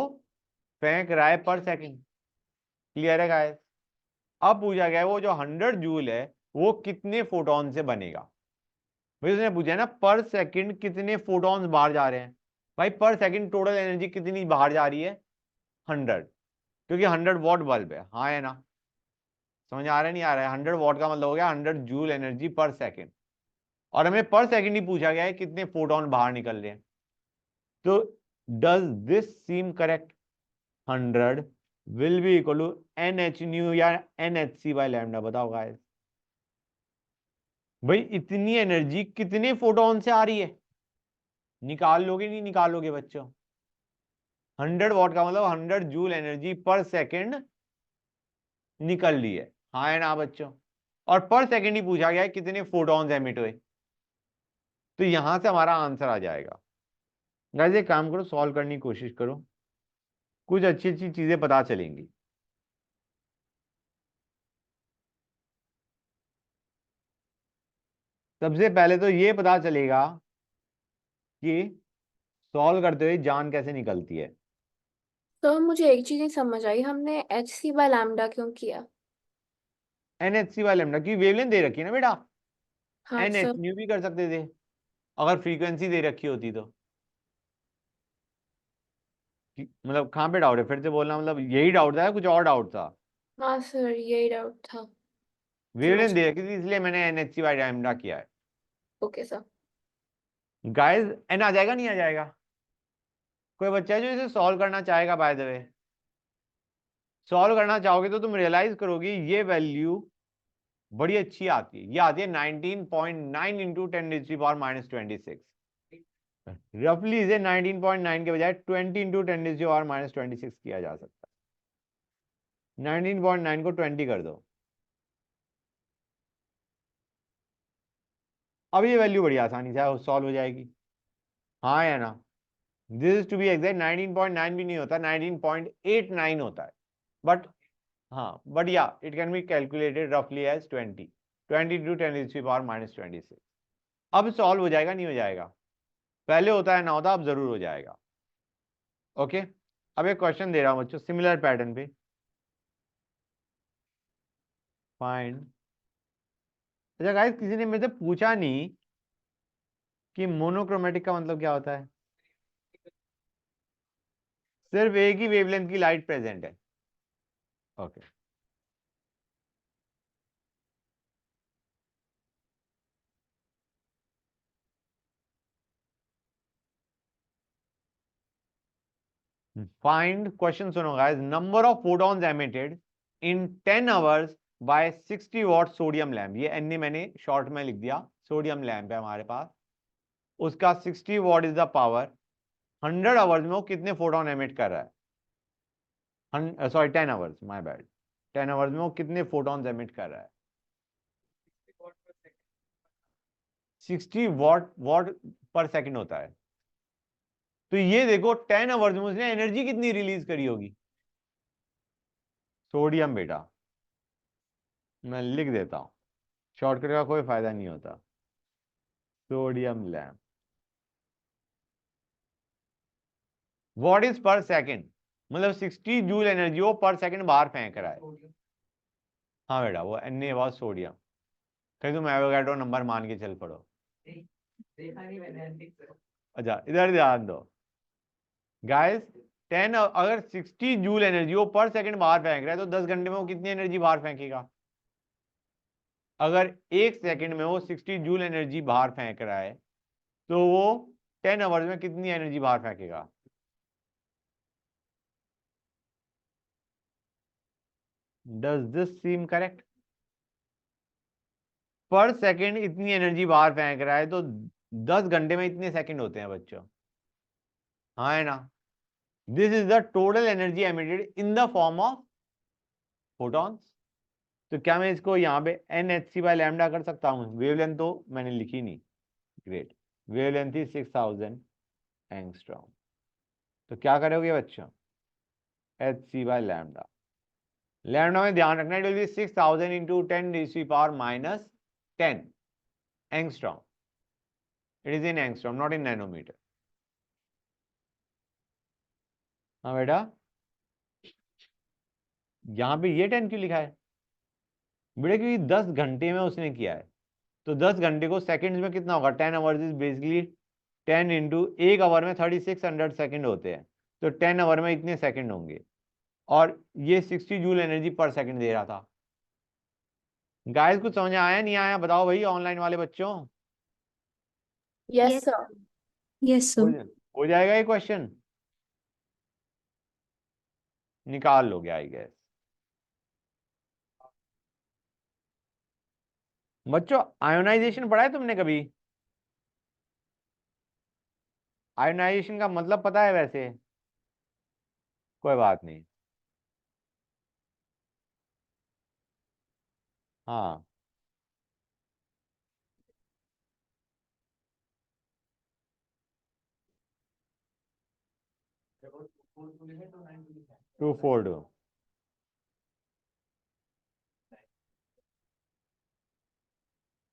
फेंक रहा है पर सेकंड। क्लियर है गाइस। अब पूछा गया है वो जो 100 जूल है वो कितने फोटोन से बनेगा। भाई उसने पूछा है ना पर सेकंड कितने फोटॉन्स बाहर जा रहे हैं। भाई पर सेकंड टोटल एनर्जी कितनी बाहर जा रही है, 100, क्योंकि 100 वॉट बल्ब है। हाँ है ना, समझ आ रहा है नहीं आ रहा है। 100 वॉट का मतलब हो गया 100 जूल एनर्जी पर सेकंड, और हमें पर सेकंड ही पूछा गया है कितने फोटोन बाहर निकल रहे हैं। तो does this seem correct, 100 will be equal to n h nu या n h c by lambda. बताओ गाइस, भाई इतनी एनर्जी कितने फोटोन से आ रही है, निकाल लोगे नहीं निकालोगे बच्चों। 100 वॉट का मतलब 100 जूल एनर्जी पर सेकंड निकल रही है। हाँ है ना बच्चों, और पर सेकंड ही पूछा गया है कितने फोटॉन्स एमिट हुए, तो यहां से हमारा आंसर आ जाएगा। गाइस एक काम करो, सॉल्व करने की कोशिश करो, कुछ अच्छी अच्छी चीजें पता चलेंगी। सबसे पहले तो ये पता चलेगा कि सॉल्व करते हुए जान कैसे निकलती है। तो मुझे एक चीज नहीं समझ आई, हमने एच सी बाय लैम्डा क्यों किया? एनएचसी वाले लेमडा की वेवलेंथ दे रखी है ना बेटा, हाँ एनएच सर। न्यू भी कर सकते थे अगर फ्रीक्वेंसी दे रखी होती तो। मतलब कहाँ पे डाउट है, फिर से बोलना, मतलब यही डाउट था या कुछ और डाउट था। हाँ सर, यही डाउट था। समझ। वेवलेंथ दे रखी थी इसलिए मैंने एनएचसी वाई लैम्डा किया है। Okay sir. गाइस एन आ जाएगा नहीं आ जाएगा, कोई बच्चा है जो इसे सॉल्व करना चाहेगा। बाय द वे सॉल्व करना चाहोगे तो तुम रियलाइज करोगे ये वैल्यू बड़ी अच्छी आती है। ये आती है 19.9 इंटू 10⁻⁻26। रफली इसे 19.9 के बजाय 20 इंटू 10⁻⁻26 किया जा सकता है। 19.9 को 20 कर दो, अब ये वैल्यू बड़ी आसानी से सॉल्व हो जाएगी। हाँ या ना, this is to be exact 19.9 भी नहीं होता, 19.89 होता है। बट हाँ, बट या इट कैन बी कैलकुलेटेड रफली एज 20 टू 10⁻⁻26। अब सॉल्व हो जाएगा नहीं हो जाएगा, पहले होता है ना होता, अब जरूर हो जाएगा। ओके, अब एक क्वेश्चन दे रहा हूं बच्चों सिमिलर पैटर्न पे। फाइंड, अच्छा गाइस किसी ने मेरे से पूछा नहीं कि मोनोक्रोमेटिक का मतलब क्या होता है। सिर्फ एक ही वेवलेंथ की लाइट प्रेजेंट है। ओके, फाइंड, क्वेश्चन सुनो guys, number of photons emitted in 10 hours bye 60 what sodium lamp. ये एन मैंने शॉर्ट में लिख दिया, सोडियम लैम्प है हमारे पास, उसका 60 what is the power, 100 hours में वो कितने फोटोन एमिट कर रहा है, sorry 10 hours, my bad, 10 hours में वो कितने फोटॉन्स एमिट कर रहा है? 60 वॉट वॉट पर सेकंड होता है। तो ये देखो 10 आवर्स में उसने एनर्जी कितनी रिलीज करी होगी? सोडियम बेटा, मैं लिख देता हूं, शॉर्टकट का कोई फायदा नहीं होता। सोडियम लैम्प, वॉट इज पर सेकंड, मतलब 60 जूल एनर्जी वो पर सेकंड बाहर फेंक रहा है। हाँ बेटा, वो एन वॉज सोडियम। कहीं तुम एवोगाड्रो नंबर मान के चल पड़ो। अच्छा इधर ध्यान दो गाइस, 10 अगर 60 जूल एनर्जी वो पर सेकंड बाहर फेंक रहा है तो 10 घंटे में वो कितनी एनर्जी बाहर फेंकेगा? अगर एक सेकंड में वो 60 जूल एनर्जी बाहर फेंक रहा है तो वो 10 आवर्स में कितनी एनर्जी बाहर फेंकेगा? Does this seem correct? पर सेकंड इतनी एनर्जी बाहर फेंक रहा है तो 10 घंटे में इतने सेकंड होते हैं बच्चों, हाँ है ना? This is the total energy emitted in the form of photons. तो क्या मैं इसको यहाँ पे n h c by lambda कर सकता हूँ? वेवलेंथ तो मैंने लिखी नहीं, ग्रेट, वेवलेंथ थी 6000 एंगस्ट्रॉम। तो क्या करोगे बच्चों? H c by lambda, lambda में ध्यान रखना, it will be 6000 into 10 to the power minus 10 angstrom. It is in angstrom not in nanometer. हाँ बेटा, यहाँ पे ये 10 क्यों लिखा है बेटा? क्योंकि 10 घंटे में उसने किया है, तो 10 घंटे को सेकंड्स में कितना होगा? 10 आवर्स इज बेसिकली 10 इंटू, एक आवर में 3600 सेकंड होते हैं, तो 10 आवर में इतने सेकंड होंगे, और ये 60 जूल एनर्जी पर सेकंड दे रहा था। गाइस कुछ समझ आया नहीं आया बताओ भाई, ऑनलाइन वाले बच्चों? Yes sir. यस हो, सर। हो जाएगा ये क्वेश्चन? निकाल लोगे आई गेस। बच्चों आयोनाइजेशन पढ़ा है तुमने कभी? आयोनाइजेशन का मतलब पता है वैसे? कोई बात नहीं, हाँ। टू फोल्ड,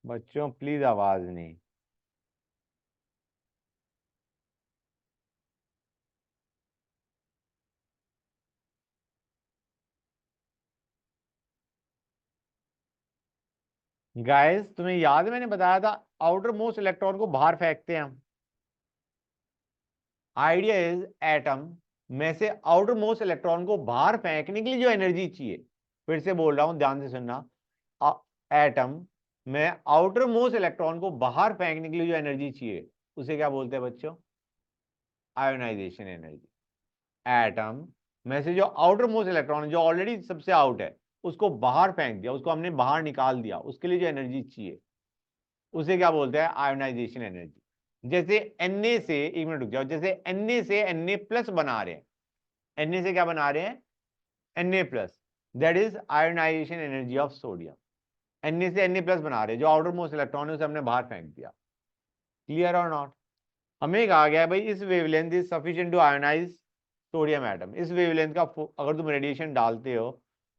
बच्चों प्लीज आवाज नहीं। गाइस तुम्हें याद है मैंने बताया था आउटर मोस्ट इलेक्ट्रॉन को बाहर फेंकते हैं हम। आइडिया इज एटम में से आउटर मोस्ट इलेक्ट्रॉन को बाहर फेंकने के लिए जो एनर्जी चाहिए, फिर से बोल रहा हूं ध्यान से सुनना, एटम में आउटर मोस्ट इलेक्ट्रॉन को बाहर फेंकने के लिए जो एनर्जी चाहिए उसे क्या बोलते हैं बच्चों? Ionisation energy. एटम में से जो आउटर मोस्ट इलेक्ट्रॉन जो ऑलरेडी सबसे आउट है उसको बाहर फेंक दिया, उसको हमने बाहर निकाल दिया, उसके लिए जो एनर्जी चाहिए उसे क्या बोलते हैं? Ionisation energy. जैसे Na से, एक मिनट रुक जाओ, जैसे Na से Na प्लस बना रहे हैं, Na से क्या बना रहे हैं? Na plus, that is ionization energy of sodium. Na से Na प्लस बना रहे हैं, जो आउटर मोस्ट इलेक्ट्रॉन है उसे हमने बाहर फेंक दिया। क्लियर और नॉट? हमें कहा गया भाई इस wavelength is sufficient to ionize sodium atom. इस वेवलेंथ का अगर तुम रेडिएशन डालते हो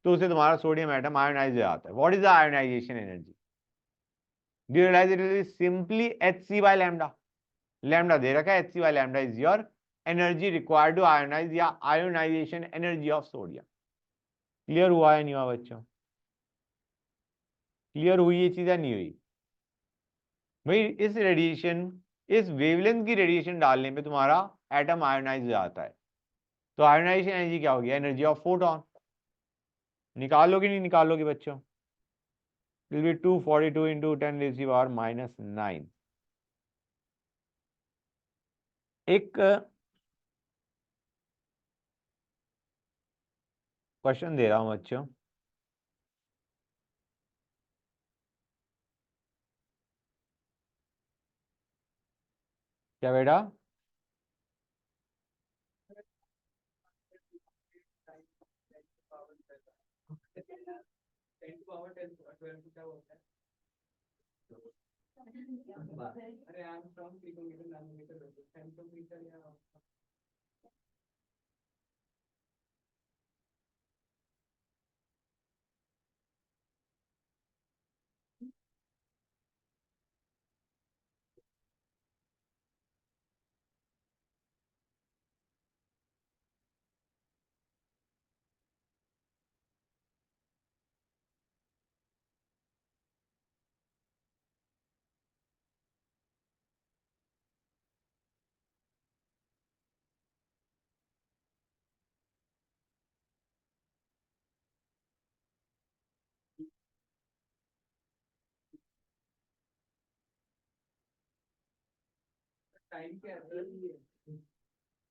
तो उसे तुम्हारा सोडियम एटम आयोनाइज हो जाता है। What is the ionization energy? Do you realise it is simply Hc by lambda. Lambda दे रखा है, Hc by lambda is your energy required to ionize या ionization energy of sodium. Clear हुआ है नहीं हुआ बच्चों? क्लियर हुई ये चीज या नहीं हुई भाई? इस रेडिएशन, इस वेवलेंथ की रेडिएशन डालने पे तुम्हारा एटम आयोनाइज हो जाता है, तो आयोनाइजेशन एनर्जी क्या होगी? Energy of photon. निकालोगे नहीं निकालोगे बच्चों? Will be 242 into 10 to the power minus 9। एक क्वेश्चन दे रहा हूं बच्चों। क्या बेटा?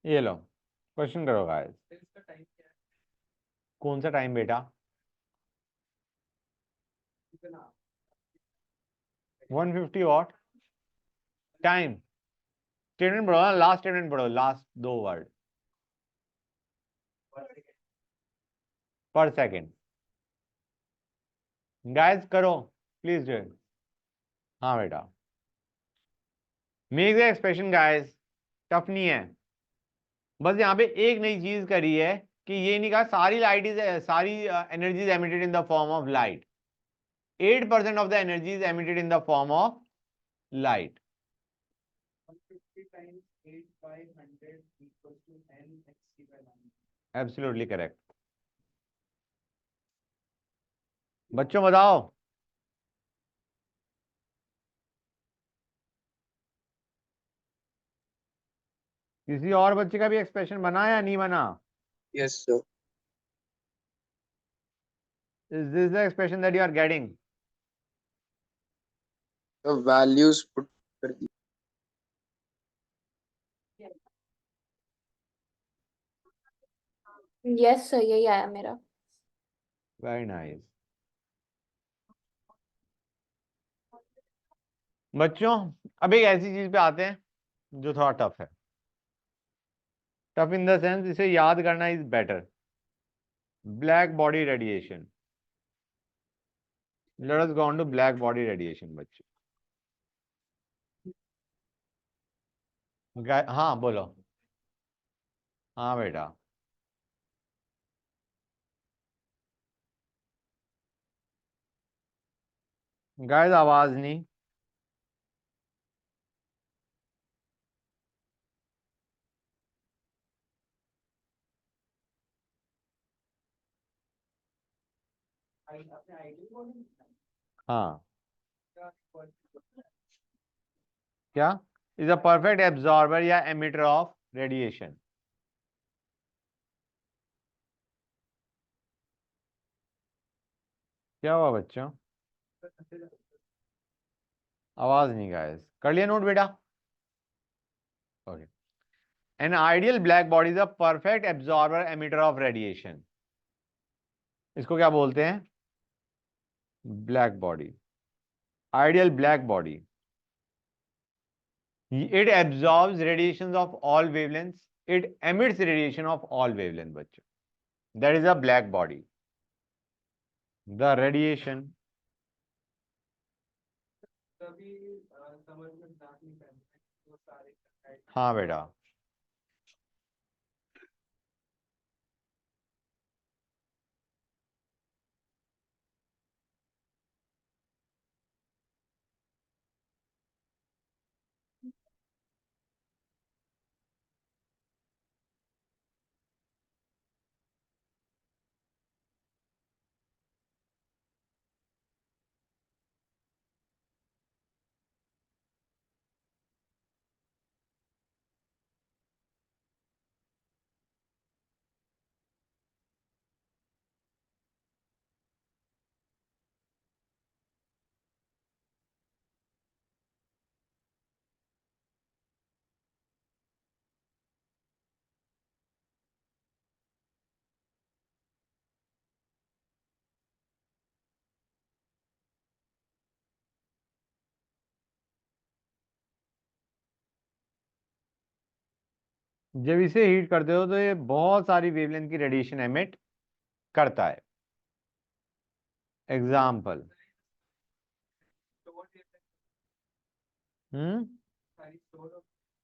ये लो, क्वेश्चन करो गाइस। कौन सा टाइम बेटा? 150 वॉट टाइम। स्टेटमेंट पढ़ो ना, लास्ट स्टेटमेंट पढ़ो, लास्ट दो वर्ड। पर सेकेंड। गाइस करो, प्लीज डू। हाँ बेटा, make the expression guys, tough नहीं है। बस यहाँ पे एक नई चीज करी है कि ये नहीं कहा सारी लाइट इज, सारी energy is emitted in the form of light. 8% of the energy is emitted in the form of light. Absolutely correct. बच्चों बताओ, किसी और बच्चे का भी एक्सप्रेशन बना या नहीं बना? Yes, sir. Is this the expression that you are getting? The values put कर दी। यस सर, यही आया मेरा। Very nice. बच्चों अब एक ऐसी चीज पे आते हैं जो थोड़ा टफ है। टफ इन द सेंस इसे याद करना is better. Black body radiation. Let us go on to black body radiation बच्चों। हाँ बोलो। हाँ बेटा। गाइस आवाज नहीं। हाँ क्या? इज अ परफेक्ट एब्जॉर्बर या एमिटर ऑफ रेडिएशन। क्या हुआ बच्चों? आवाज नहीं गाइस, कर लिया नोट बेटा? Okay. An ideal black body is a perfect absorber emitter of radiation. इसको क्या बोलते हैं? Black body. Ideal black body, it absorbs radiations of all wavelengths, it emits radiation of all wavelengths बच्चों। that is a black body। the radiation, हाँ बेटा। जब इसे heat करते हो तो ये बहुत सारी वेवलेंथ की रेडिएशन एमिट करता है। एग्जाम्पल, हम्म,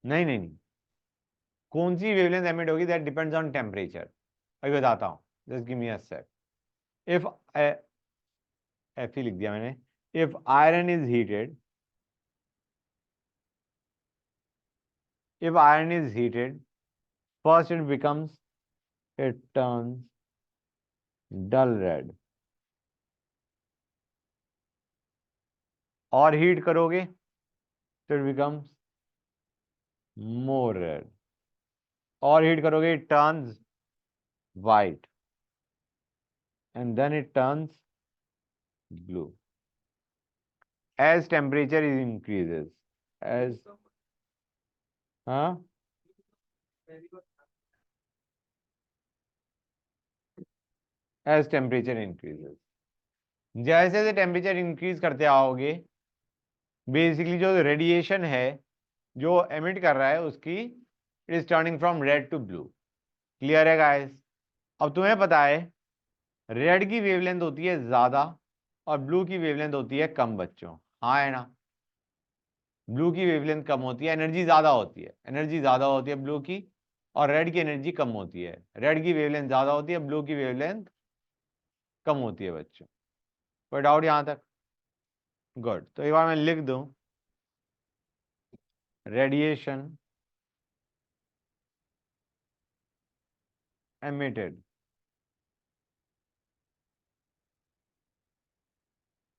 नहीं नहीं नहीं, कौन सी वेवलेंथ एमिट होगी, दैट डिपेंड्स ऑन टेम्परेचर। अभी बताता हूँ, just give me a sec. If F ही लिख दिया मैंने। If iron is heated, if iron is heated, first it turns dull red, और हीट करोगे तो it becomes more red, और हीट करोगे it turns white, and then it turns blue as temperature is increases, as, हाँ, as temperature increases, जैसे जैसे temperature increase करते आओगे, बेसिकली जो रेडिएशन है जो एमिट कर रहा है उसकी, it is turning from red to blue. Clear है गाइस? अब तुम्हें पता है रेड की वेवलेंथ होती है ज्यादा और ब्लू की वेवलेंथ होती है कम बच्चों, हाँ है ना? ब्लू की वेवलेंथ कम होती है, एनर्जी ज्यादा होती है, एनर्जी ज्यादा होती है ब्लू की, और रेड की एनर्जी कम होती है। रेड की वेवलेंथ ज्यादा होती है, ब्लू की वेवलेंथ कम होती है बच्चों। कोई डाउट यहां तक? गुड। तो एक बार मैं लिख दूं, radiation emitted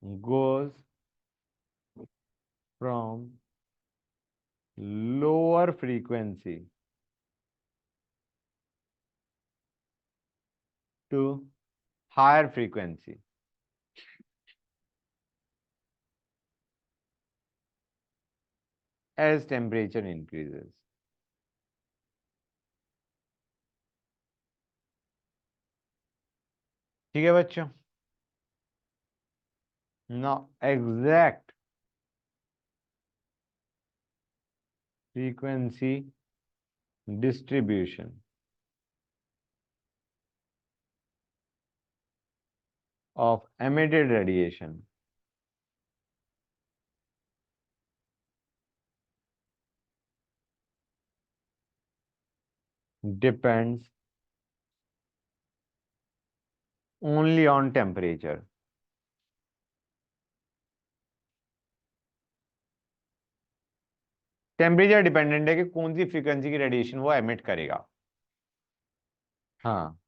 goes from lower frequency to higher frequency as temperature increases। ठीक है बच्चों? ना exact frequency distribution of emitted radiation depends only on temperature। Temperature dependent है कि कौन सी फ्रीक्वेंसी की रेडिएशन वो एमिट करेगा। हाँ,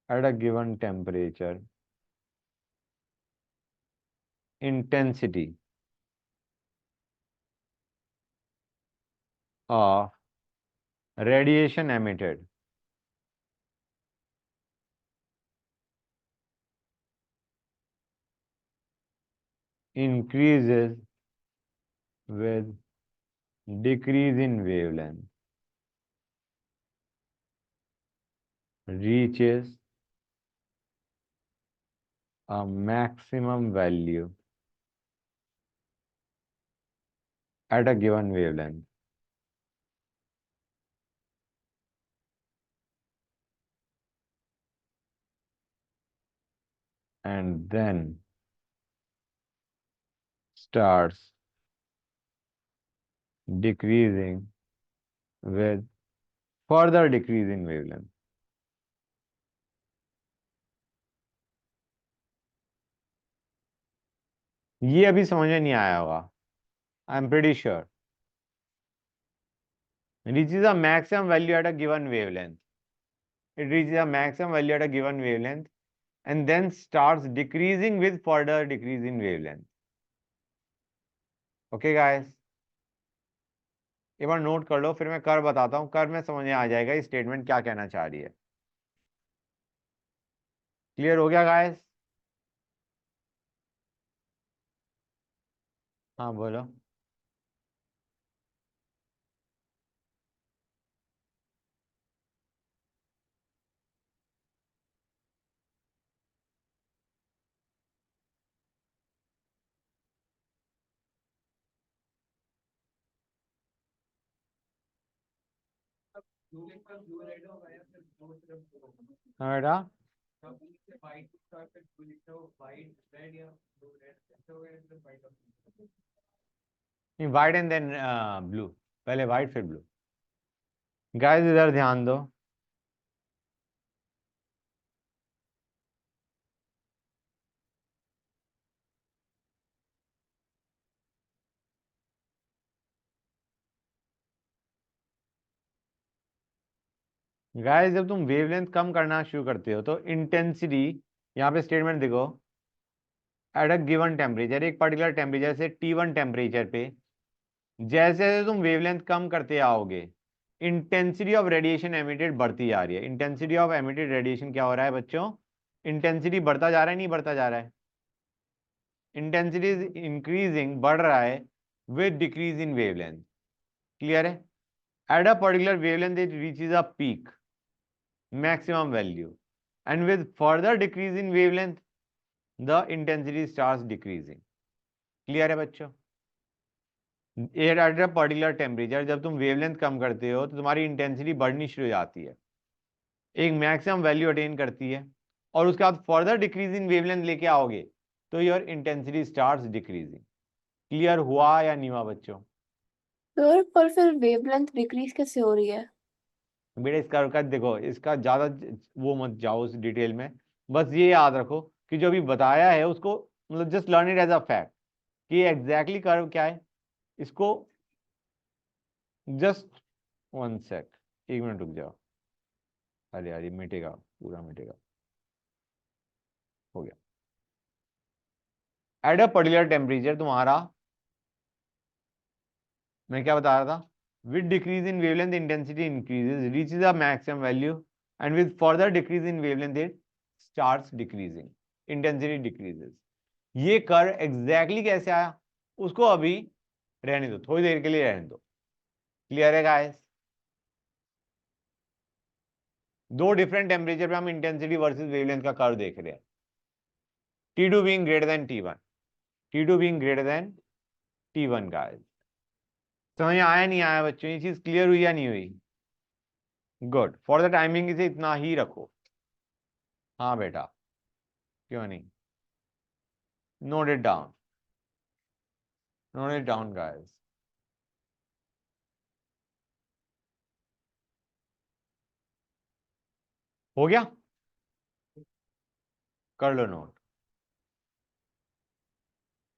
at a given temperature, intensity of radiation emitted increases with decrease in wavelength, reaches a maximum value at a given wavelength, and then starts decreasing with further decrease in wavelength। ये अभी समझ में नहीं आया होगा, I am pretty sure. reaches a maximum value at a given wavelength, it reaches a maximum value at a given wavelength and then starts decreasing with further decrease in wavelength। okay guys, एक बार note कर लो, फिर मैं कर बताता हूँ, कर में समझ में आ जाएगा ये स्टेटमेंट क्या कहना चाह रही है। क्लियर हो गया गाइस? हाँ बोलो। हाँ बेटा, नहीं वाइट एंड देन ब्लू, पहले वाइट फिर ब्लू। गाइस इधर ध्यान दो, गाइस जब तुम वेवलेंथ कम करना शुरू करते हो तो इंटेंसिटी, यहाँ पे स्टेटमेंट देखो, एट अ गिवन टेम्परेचर, एक पर्टिकुलर टेम्परेचर से T1 टेम्परेचर पे जैसे जैसे तुम वेवलेंथ कम करते आओगे, इंटेंसिटी ऑफ रेडिएशन एमिटेड बढ़ती जा रही है। इंटेंसिटी ऑफ एमिटेड रेडिएशन क्या हो रहा है बच्चों? इंटेंसिटी बढ़ता जा रहा है, नहीं बढ़ता जा रहा है? इंटेंसिटी इज इंक्रीजिंग, बढ़ रहा है with decrease in wavelength. Clear है? At a particular wavelength it reaches a peak, maximum value, and with further decrease in wavelength the intensity starts decreasing. Clear है बच्चों? एट अ पर्टिकुलर टेम्परेचर जब तुम wavelength कम करते हो तो तुम्हारी intensity बढ़नी शुरू हो जाती है, एक मैक्सिमम वैल्यू अटेन करती है, और उसके बाद फर्दर डिक्रीज इन वेवलेंथ लेके आओगे तो your intensity starts decreasing. Clear हुआ या नहीं हुआ बच्चों? सर पर फिर वेवलेंथ डिक्रीज कैसे हो रही है? बेटा इसका देखो, इसका ज्यादा वो मत जाओ उस डिटेल में, बस ये याद रखो कि जो अभी बताया है उसको, मतलब just learn it as a fact कि एग्जैक्टली कर्व क्या है। इसको जस्ट 1 सेक, 1 मिनट रुक जाओ। अरे यार ये मिटेगा, पूरा मिटेगा, हो गया। एट अ पर्टिकुलर टेम्परेचर तुम्हारा, मैं क्या बता रहा था, with decrease in wavelength intensity increases reaches a maximum value, and with further decrease in wavelength it starts decreasing, intensity decreases. ये कर एग्जैक्टली कैसे आया उसको अभी रहने दो, थोड़ी देर के लिए रहने दो। क्लियर है गाइस? दो डिफरेंट टेम्परेचर पे हम इंटेंसिटी वर्सेस वेवलेंथ का कर्व देख रहे हैं, T2 being greater than T1, T2 being greater than T1 guys. समझ आया नहीं आया बच्चों? ये चीज क्लियर हुई या नहीं हुई? गुड, फॉर द टाइमिंग इसे इतना ही रखो। हाँ बेटा, क्यों नहीं, note it down, note it down guys. हो गया? कर लो नोट।